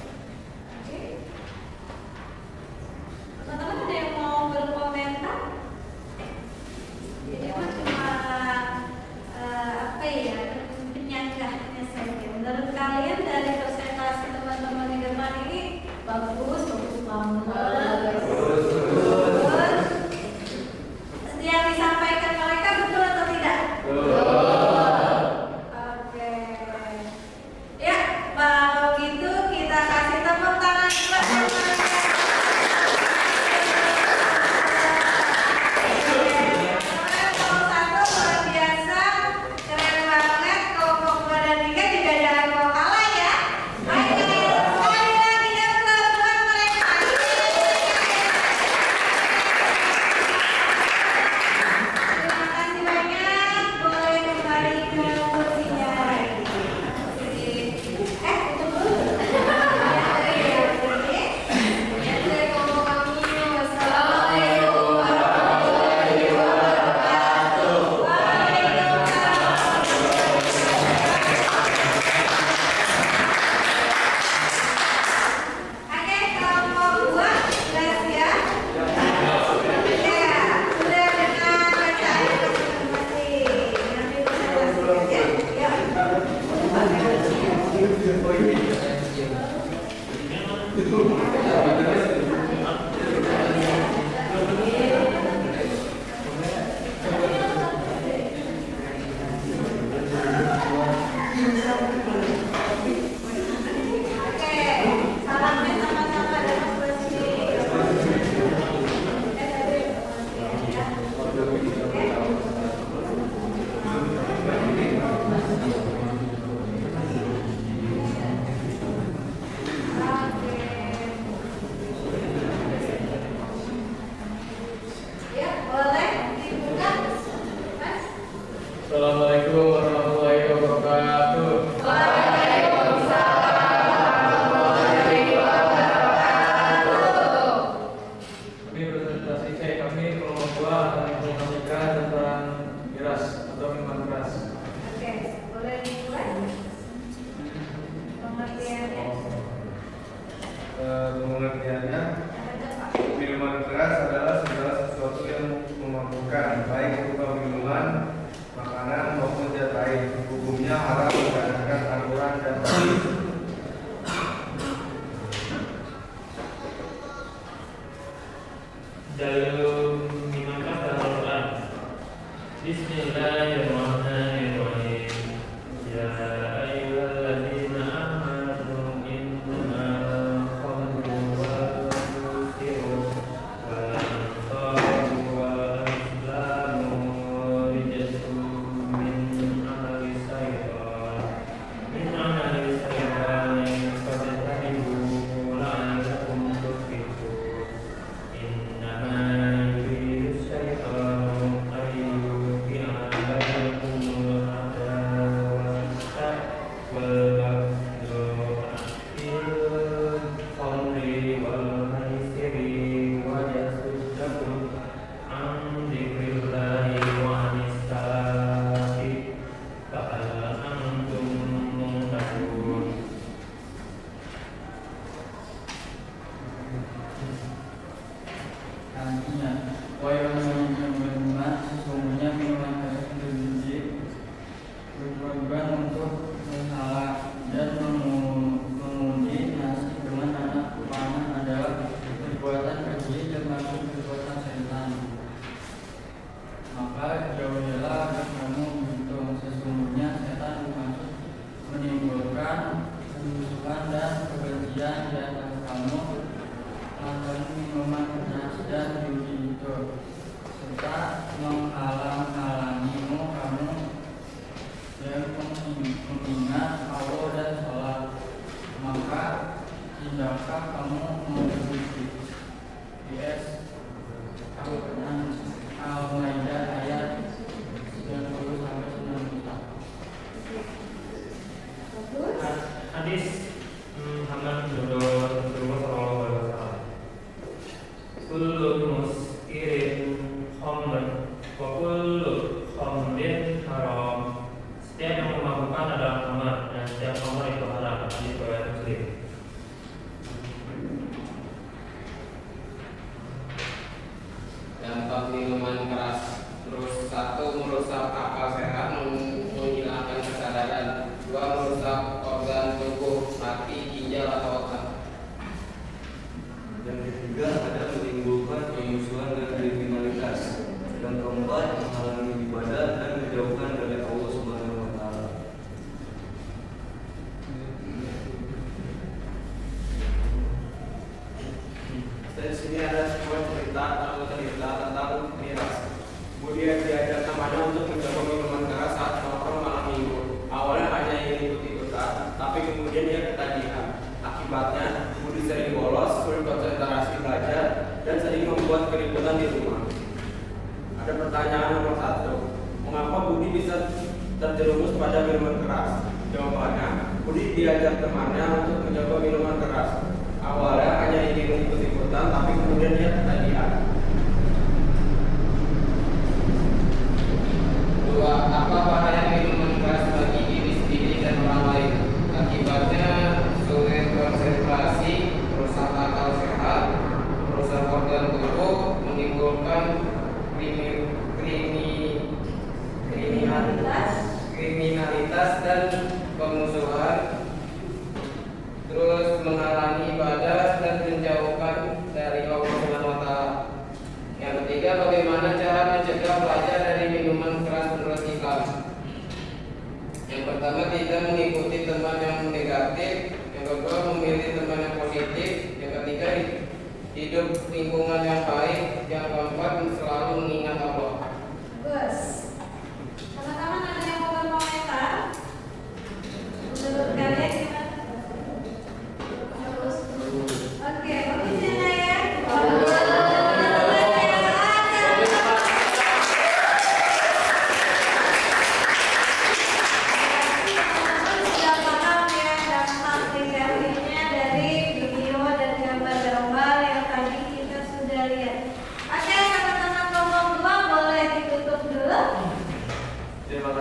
Teman-teman ada yang mau berkomentar? Jadi cuma penyanggahnya saja. Menurut kalian dari presentasi teman-teman di depan ini bagus banget. Yang disampaikan mereka betul atau tidak? Oke. Ya, kalau gitu kita kasih tepuk tangan buat mereka. Satu luar biasa, keren banget. Kelompok 2 dan 3 juga jangan mau kalah ya. Ayo, sekali lagi dan buat mereka. Terima kasih banyak. Boleh kembali ke kursinya. Itu dulu. Yang dari kelompok kami. Wassalamualaikum warahmatullahi wabarakatuh. Oke, kelompok 2 jelas ya? Ya, sudah dengan bacaan masing-masing. Nanti presentasinya ya. Oke, salamnya sama-sama demonstrasi. Oke. Assalamualaikum warahmatullahi wabarakatuh. Kami presentasi kami kelompok 2 akan menginformasikan tentang miras atau minuman keras. Oke, boleh dimulai? Pengertiannya. Pengertiannya, minuman keras adalah segala sesuatu yang memabukkan, baik berupa minuman, makanan maupun zat lain. Hukumnya haram berdasarkan Al-Quran dan hadis. Dalil minuman keras dalam Al-Quran. Bismillahirrahmanirrahim. Ya ayyuhalladzina amanu innamal khamru wal maisiru wal ansabu wal azlamu rijsun min amali syaitan fajtanibuhu la'allakum tuflihun. Innama yuridu syaitanu an yuqi'a bainakumul adawata wal baghdha'a fil khamri wal maisiri wa yasuddakum an dzikrillahi wa anis salati fahal antum muntahun. Artinya, wahai orang yang beriman, sesungguhnya minuman keras itu benci, berkorban untuk bersalah dan menguji nasi dengan anak panah adalah perbuatan keji termasuk perbuatan setan. Maka jauhilah kamu itu, sesungguhnya setan bermaksud menimbulkan kemusuhan dan kebencian di antara kamu lantaran minuman keras dan judi itu, serta menghalang-halangimu kamu yang mengingat Allah dan sholat. Maka tidakkah kamu mengikuti? PS Al-Quran Al-Maidah ayat 90-91. Hadis Muhammad bin Rasulullah sallallahu alaihi wasallam. Kullu muskirin khamr wa kullu khamrin haram. Setiap yang memabukkan adalah khamar dan setiap khamar itu haram. Hadis riwayat Muslim. Dampak minuman keras. Terus 1, merusak akal sehat, menghilangkan kesadaran. 2, merusak organ tubuh, hati, ginjal atau otak. Yang ketiga ada menimbulkan permusuhan dan kriminalitas. Yang keempat menghalangi ibadah dan menjauhkan dari Allah Subhanahu wa taala. Di sini ada sebuah cerita tentang miras. Kemudian diajak temannya untuk mencoba minuman keras saat nongkrong malam minggu. Awalnya hanya ingin ikut-ikutan, tapi kemudian dia ketagihan. Akibatnya, Budi sering bolos, sulit konsentrasi belajar, dan sering membuat keributan di rumah. Ada pertanyaan nomor 1. Mengapa Budi bisa terjerumus pada minuman keras? Jawabannya, Budi diajak temannya untuk mencoba minuman keras. Awalnya hanya ingin ikut-ikutan, tapi kemudian dia ketagihan. 2. Apa bahaya minuman keras bagi diri sendiri dan orang lain? Akibatnya sulit konsentrasi, merusak akal sehat, merusak organ tubuh, menimbulkan kriminalitas dan pemusuhan, terus menghalangi ibadah dan menjauhkan dari Allah Subhanahu wa taala. Yang ketiga, bagaimana cara mencegah pelajar dari minuman keras menurut Islam? Yang pertama, tidak mengikuti teman yang negatif. Yang kedua, memilih teman yang positif. Yang ketiga, hidup lingkungan yang baik. Yang keempat, selalu mengingat Allah. Bagus. Teman-teman ada yang mau berkomentar? Menurut kalian gimana? Bagus. Oke, bagusnya ya.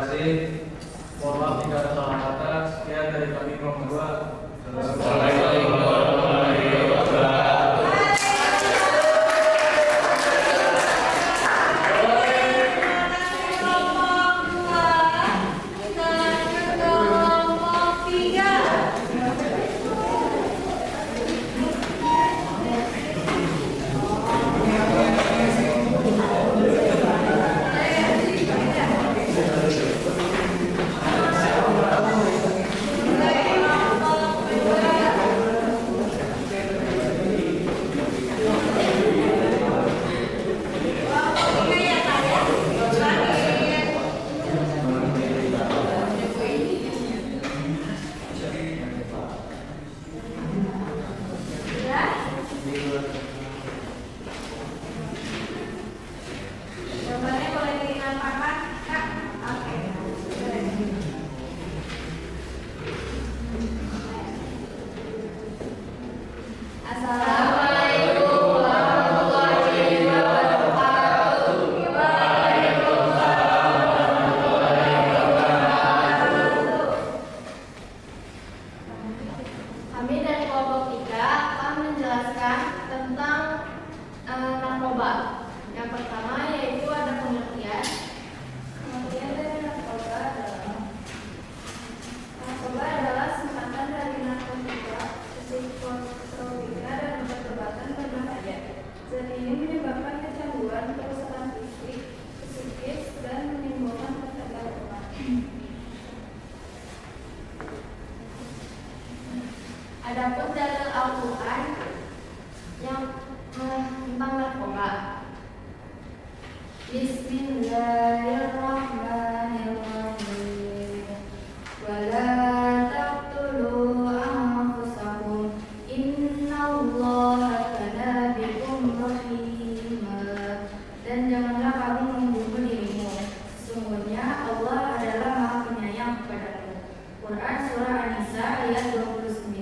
kasih. Mohon maaf jika ada salah kata. Sekian dari kami berdua. Assalamualaikum warahmatullahi wabarakatuh. Jawabannya boleh dinampakkan, Kak? Oke. Assalamualaikum warahmatullahi wabarakatuh. Waalaikumsalam warahmatullahi wabarakatuh. Kami dari kelompok 3 akan menjelaskan tentang narkoba. Yang pertama yaitu ada pengertian. Pengertian dari narkoba adalah singkatan dari narkotika, psikotropika dan obat-obatan berbahaya. Zat ini menyebabkan kecanduan, kerusakan fisik, psikis, dan menimbulkan ketergantungan. Adapun dalil Al-Quran yang tentang narkoba. Bismillahirrahmanirrahim. Wala taqtulu anfusakum innallaha kana bikum rahima. Dan janganlah kamu membunuh dirimu. Sesungguhnya Allah adalah Maha Penyayang kepadamu. Quran surah An-Nisa ayat 29.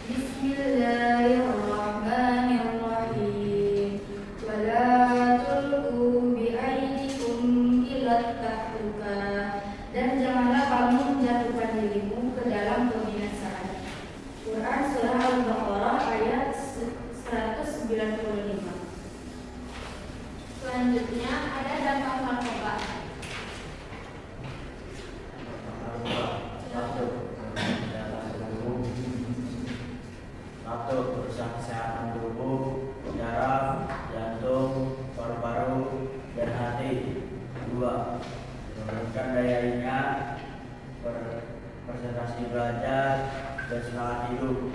Bismillahirrahmanirrahim. Wala tulqu biaidikum ila tahluka. Dan janganlah kamu menjatuhkan dirimu ke dalam kebinasaan. Quran surah Al-Baqarah ayat 195. Selanjutnya ada dampak narkoba. Satu, merusak kesehatan tubuh, darah, jantung, paru-paru, dan hati. Dua, menurunkan daya ingat, konsentrasi belajar, dan semangat hidup.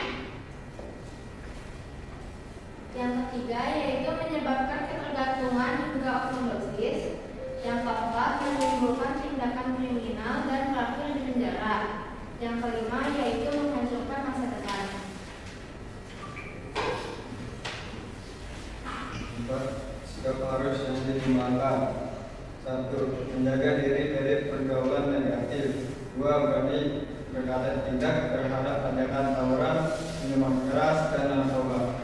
Yang ketiga yaitu menyebabkan ketergantungan hingga overdosis. Yang keempat menimbulkan tindakan kriminal dan berakhir di penjara. Yang kelima yaitu menghancurkan masa depan. Sikap harus yang dimakan. 1. Menjaga diri dari pergaulan negatif. 2. Berani berkata tidak terhadap ajakan tawuran, minuman keras, dan narkoba.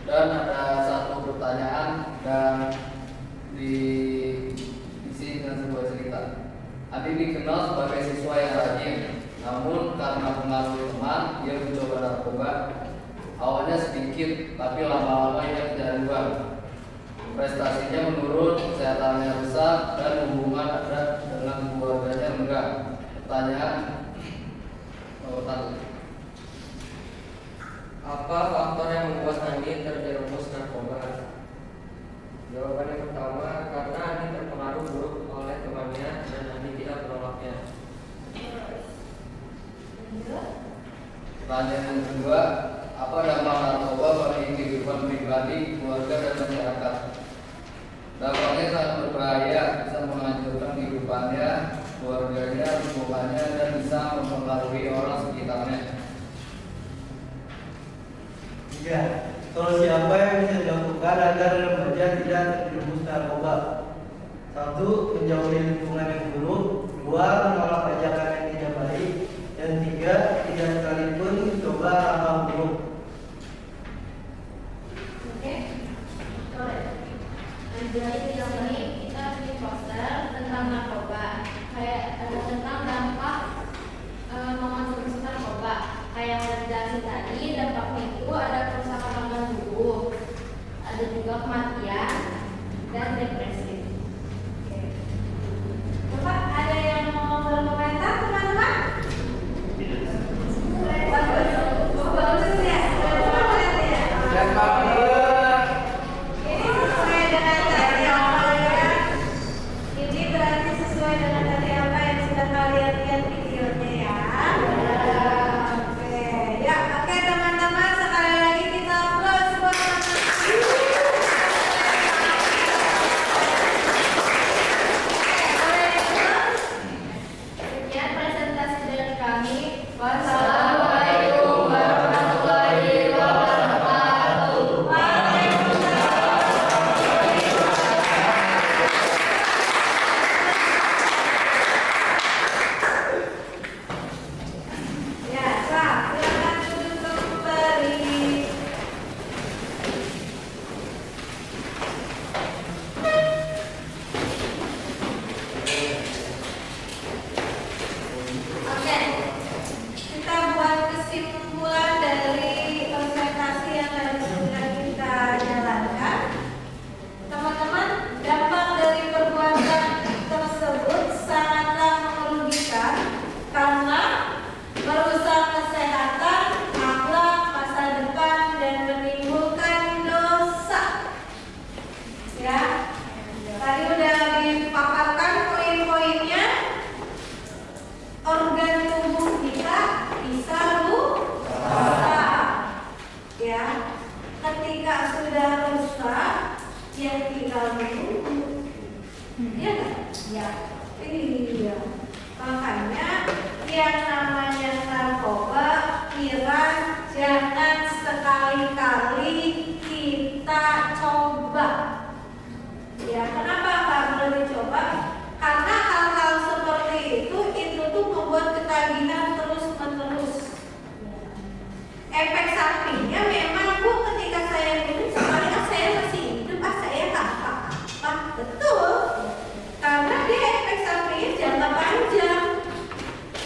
Dan ada satu pertanyaan dan diisi dengan sebuah cerita. Adi dikenal sebagai siswa yang rajin, namun karena pengaruh teman, dia mencoba narkoba. Awalnya sedikit, tapi lama-lama ia kecanduan. Prestasinya menurun, kesehatannya rusak, dan hubungan ada dengan keluarganya enggak. Pertanyaan apa faktor yang membuat Andi terjerumus narkoba? Jawaban yang pertama, karena Andi terpengaruh buruk oleh temannya dan Andi tidak menolaknya. Pertanyaan yang kedua, apa dampak narkoba bagi kehidupan pribadi, keluarga, dan masyarakat? Dampaknya sangat berbahaya, bisa menghancurkan kehidupannya, keluarganya, hubungannya, dan bisa mempengaruhi orang sekitarnya. 3. Solusi apa yang bisa dilakukan agar remaja tidak terjerumus narkoba? 1. Menjauhi lingkungan yang buruk. 2. Menolak ajakan yang tidak baik. Dan 3. Tidak sekalipun mencoba hal buruk. Oke. Boleh. Jadi di sini kita bikin poster tentang narkoba, kayak tentang dampak mengonsumsi narkoba. Kayak yang dijelasin tadi, dampaknya itu ada kerusakan organ tubuh, ada juga kematian dan depresi. Oke. Coba ada yang mau berkomentar, teman-teman? Bagus ya. Dan Ini sesuai dengan tadi apa ya? Ini berarti sesuai dengan tadi apa yang sudah kalian lihat videonya ya. Oke, ya oke teman-teman, sekali lagi kita applause buat Sekian presentasi dari kami. Wassalamualaikum warahmatullahi wabarakatuh. ya, sah, silakan duduk kembali. Oke, kita buat kesimpulan dari presentasi yang tadi sudah kita jalankan. Teman-teman, dampak dari perbuatan tersebut sangatlah merugikan karena merusak kesehatan, akhlak, masa depan, dan menimbulkan dosa. Ya, tadi udah dipaparkan poin-poinnya. Organ tubuh kita bisa rusak. Ya, ketika sudah rusak, yang tinggal menunggu. Iya kan? Ya, iya. Makanya yang namanya narkoba, Iran, jangan sekali-kali kita coba. Ya, kenapa nggak boleh dicoba? Karena hal-hal seperti itu tuh membuat ketagihan terus-menerus. Efek sampingnya memang Bu, ketika saya minum sekali saya masih hidup, saya apa? Betul. Karena dia efek sampingnya jangka panjang.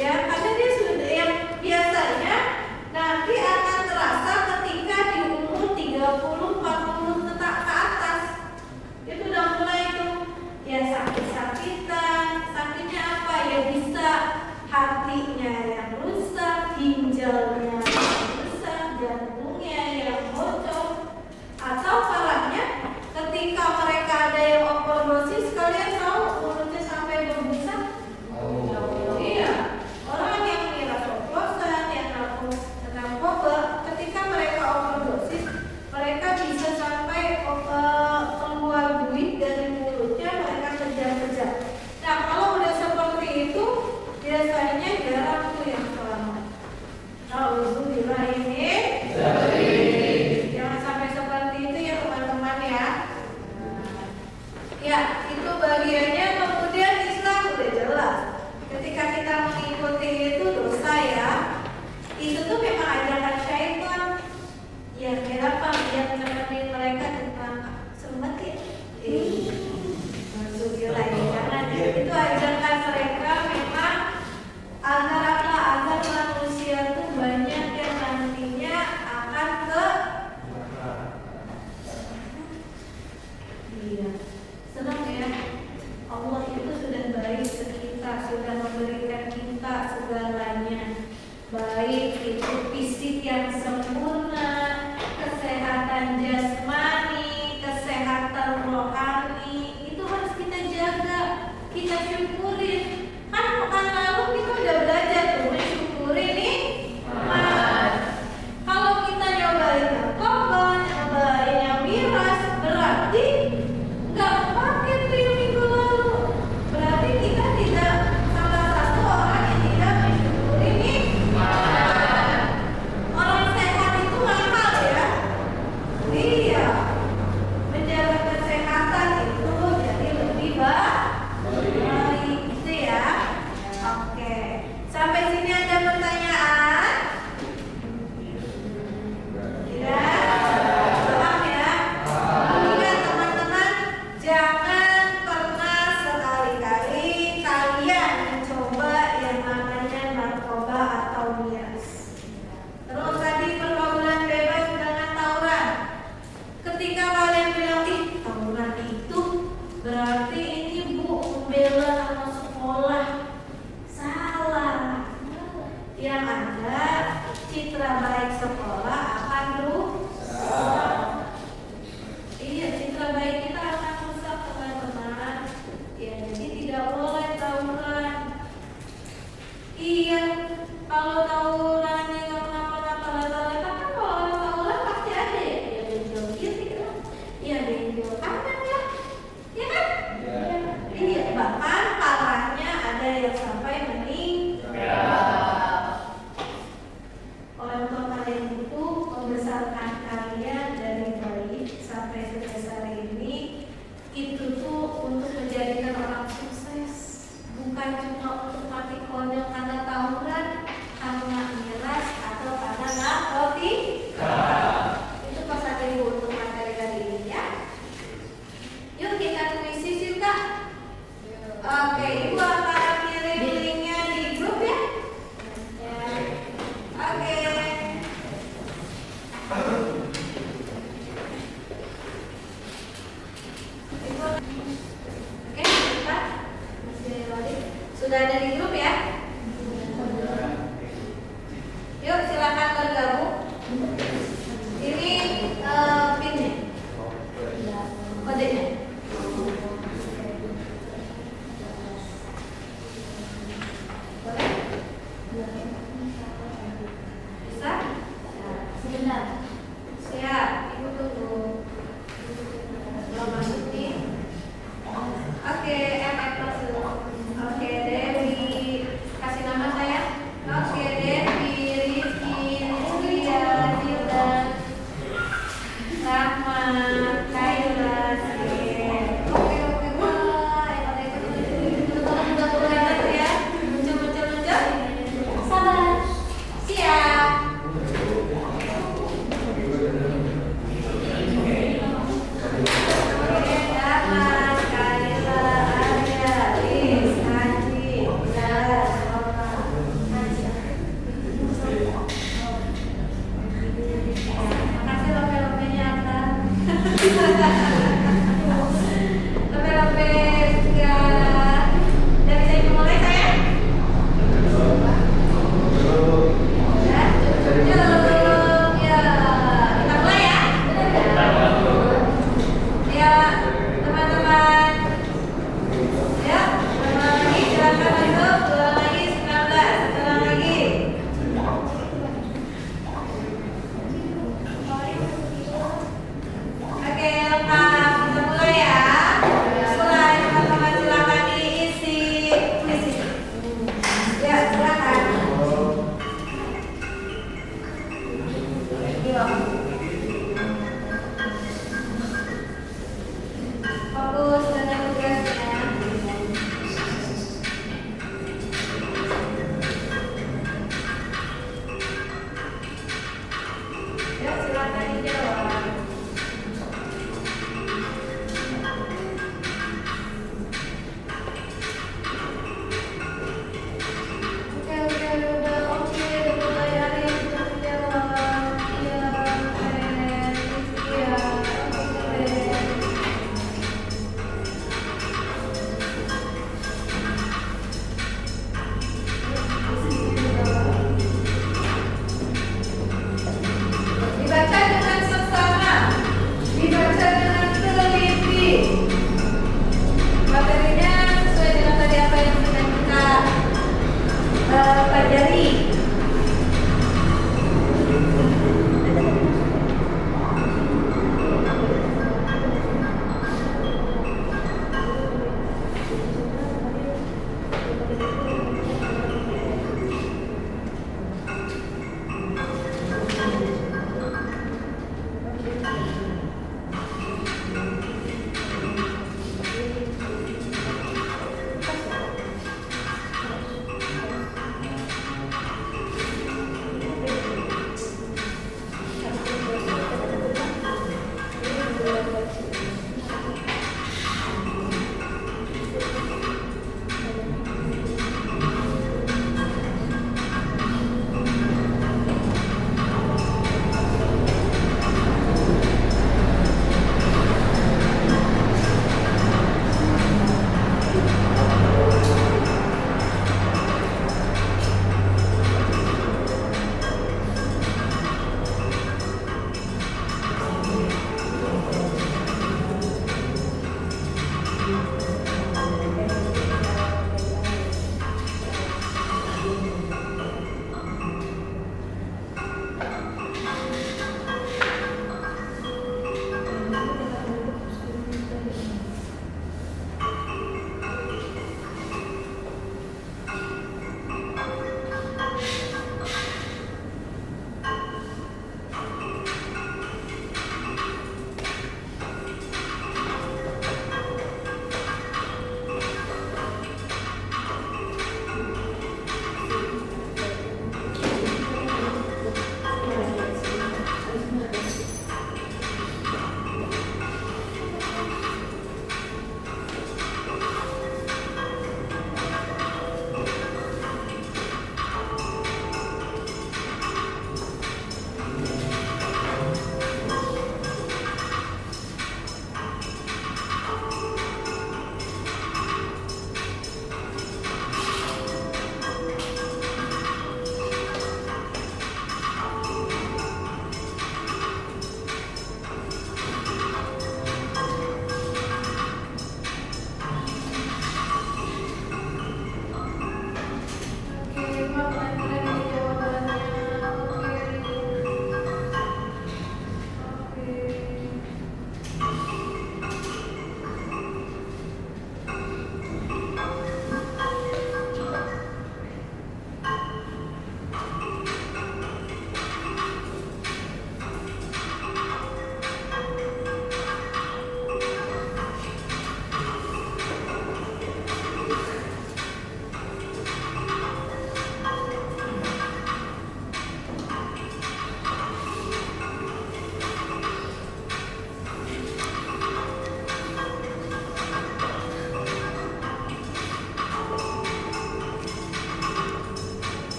Ya, karena dia sudah yang biasanya nanti akan terasa ketika di umur 30-40 ke atas. Itu udah mulai tuh ya sakit-sakitan. Sakitnya apa? Ya bisa hatinya yang rusak, ginjalnya yang rusak, jantungnya yang bocor, atau parahnya ketika mereka ada yang overdosis, kalian tahu mulutnya sampai berbusa. Iya, orang yang miras oplosan, yang narkoba, ketika mereka overdosis, mereka bisa sampai keluar buih dari mulutnya, mereka kejang-kejang. Nah, kalau udah seperti itu, biasanya jarang tuh yang selamat. Alhamdulillah ini. Jangan sampai seperti itu ya teman-teman ya. Ya, itu bagiannya. Kemudian Islam udah jelas. Ketika kita mengikuti itu dosa ya. Itu tuh memang ajakan syaitan. Ya, kenapa? Yang menemenin mereka tentang selamat ya. Alhamdulillah ya, jangan. Itu ajakan mereka memang agar manusia tuh banyak yang nantinya akan ke iya. Senang ya. Allah itu sudah baik ke kita, sudah memberikan kita segalanya. Baik itu fisik yang sempurna, kesehatan jasmani, kesehatan rohani, itu harus kita jaga, kita syukurin. Kan pekan lalu kita udah belajar tuh mensyukuri nih. Kalau kita nyobain narkoba, nyobain yang miras, berarti baik kita akan rusak teman-teman. Ya, jadi tidak boleh tawuran. Iya, kalau tawuran yang nggak kenapa-napa letak-letak kan kalau orang tawuran pasti ada ya. Ya benjol kiri kan, ya benjol kanan ya, ya kan? Iya, bahkan parahnya ada yang sampai meninggal. Orang tua kalian itu membesarkan kalian dari bayi sampai sebesar ini itu tuh untuk menjadikan orang sukses, bukan cuma untuk mati konyol karena tawuran, karena miras atau karena narkotika. Itu pesan ibu untuk materi kali ini ya. Yuk kita kuisis yuk Kak. Oke, ibu akan kirim linknya di grup ya. Oke. Oke, Pak. Masih lagi. Sudah ada di grup ya? Yuk silakan bergabung. Ini pinnya, kodenya. Boleh? Bisa? Sebentar. Siap, ibu tunggu. Belum masuk nih. Oke, masuk. Oke, Dewi.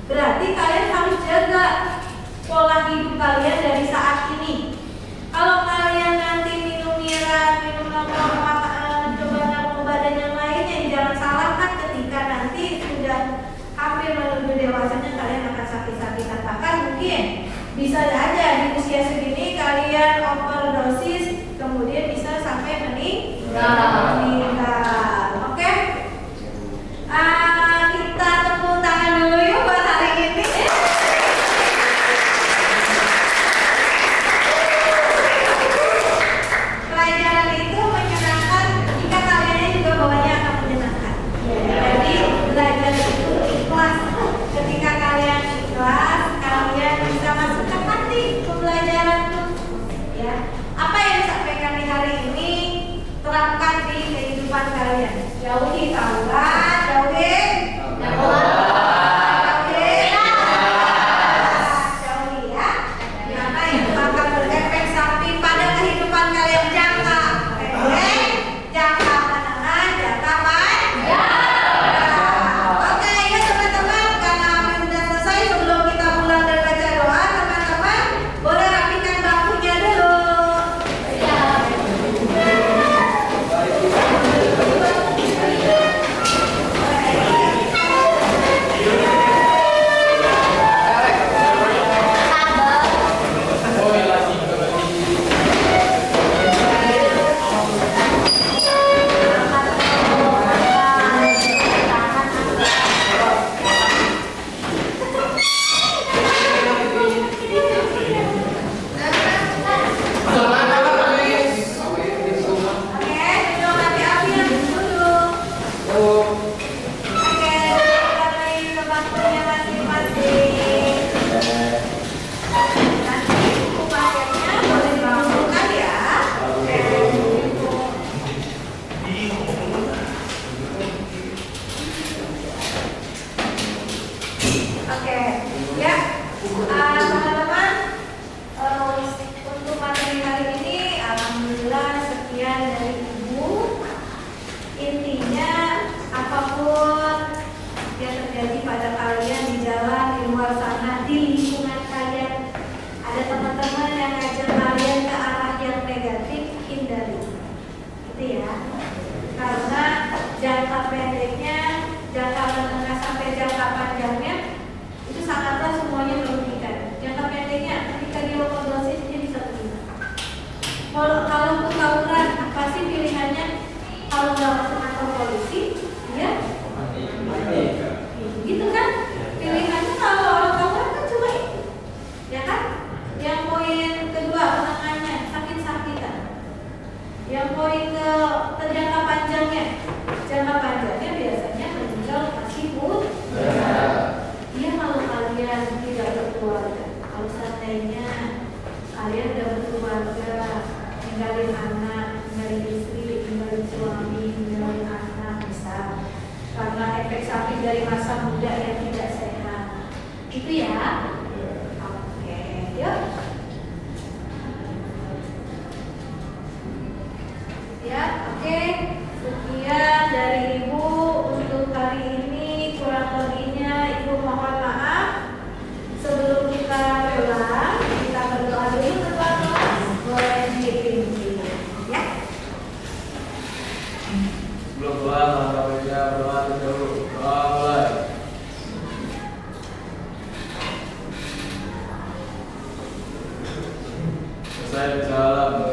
Berarti kalian harus jaga pola hidup kalian dari saat Bisa aja di usia segini kalian overdosis, kemudian bisa sampai meninggal. Oke? Kita tepuk tangan dulu yuk buat hari ini. Pelajaran itu menyenangkan jika kalian juga bawanya akan menyenangkan. Jadi belajar itu ikhlas. Ketika kalian ikhlas, kalian bisa masukkan hati ke pelajaran itu. Ya, apa yang disampaikan di hari ini terapkan di kehidupan kalian. Jauhi tawuran, jauhi ya. Karena itu akan berefek samping pada kehidupan kalian jangka pendek, jangka menengah, jangka panjang. Oke, ya teman-teman, karena kami sudah selesai, sebelum kita mulai dan baca doa, teman-teman boleh rapikan bangkunya dulu. Untuk materi hari ini, alhamdulillah sekian dari Ibu. Intinya apapun yang terjadi pada kalian di jalan, di luar sana, di lingkungan kalian, ada teman-teman yang ngajak kalian ke arah yang negatif, hindari. Gitu ya. Karena jangka pendeknya, jangka menengah sampai jangka panjangnya itu sangatlah semuanya merugikan. Jangka pendeknya ketika dia overdosis dia bisa terima. Kalau untuk tawuran apa sih pilihannya? Kalau nggak masuk kantor polisi, ya gitu kan? Pilihannya kalau orang tawuran kan cuma itu, ya kan? Yang poin kedua menengahnya sakit-sakitan. Yang poin ke jangka panjangnya biasanya meninggal pasti Iya, kalau kalian tidak berkeluarga, kalau seandainya kalian udah berkeluarga, ninggalin anak, ninggalin istri, ninggalin suami, ninggalin anak, bisa karena efek samping dari masa muda yang tidak sehat. Itu ya. Oke, yuk. Ya, oke. Sekian dari Ibu untuk hari ini. Kurang lebihnya Ibu mohon maaf. Sebelum kita pulang, kita berdoa dulu teman-teman. Boleh dipimpin, ya. Sebelum doa, maka baca doa dulu. Doa mulai. Saya salam.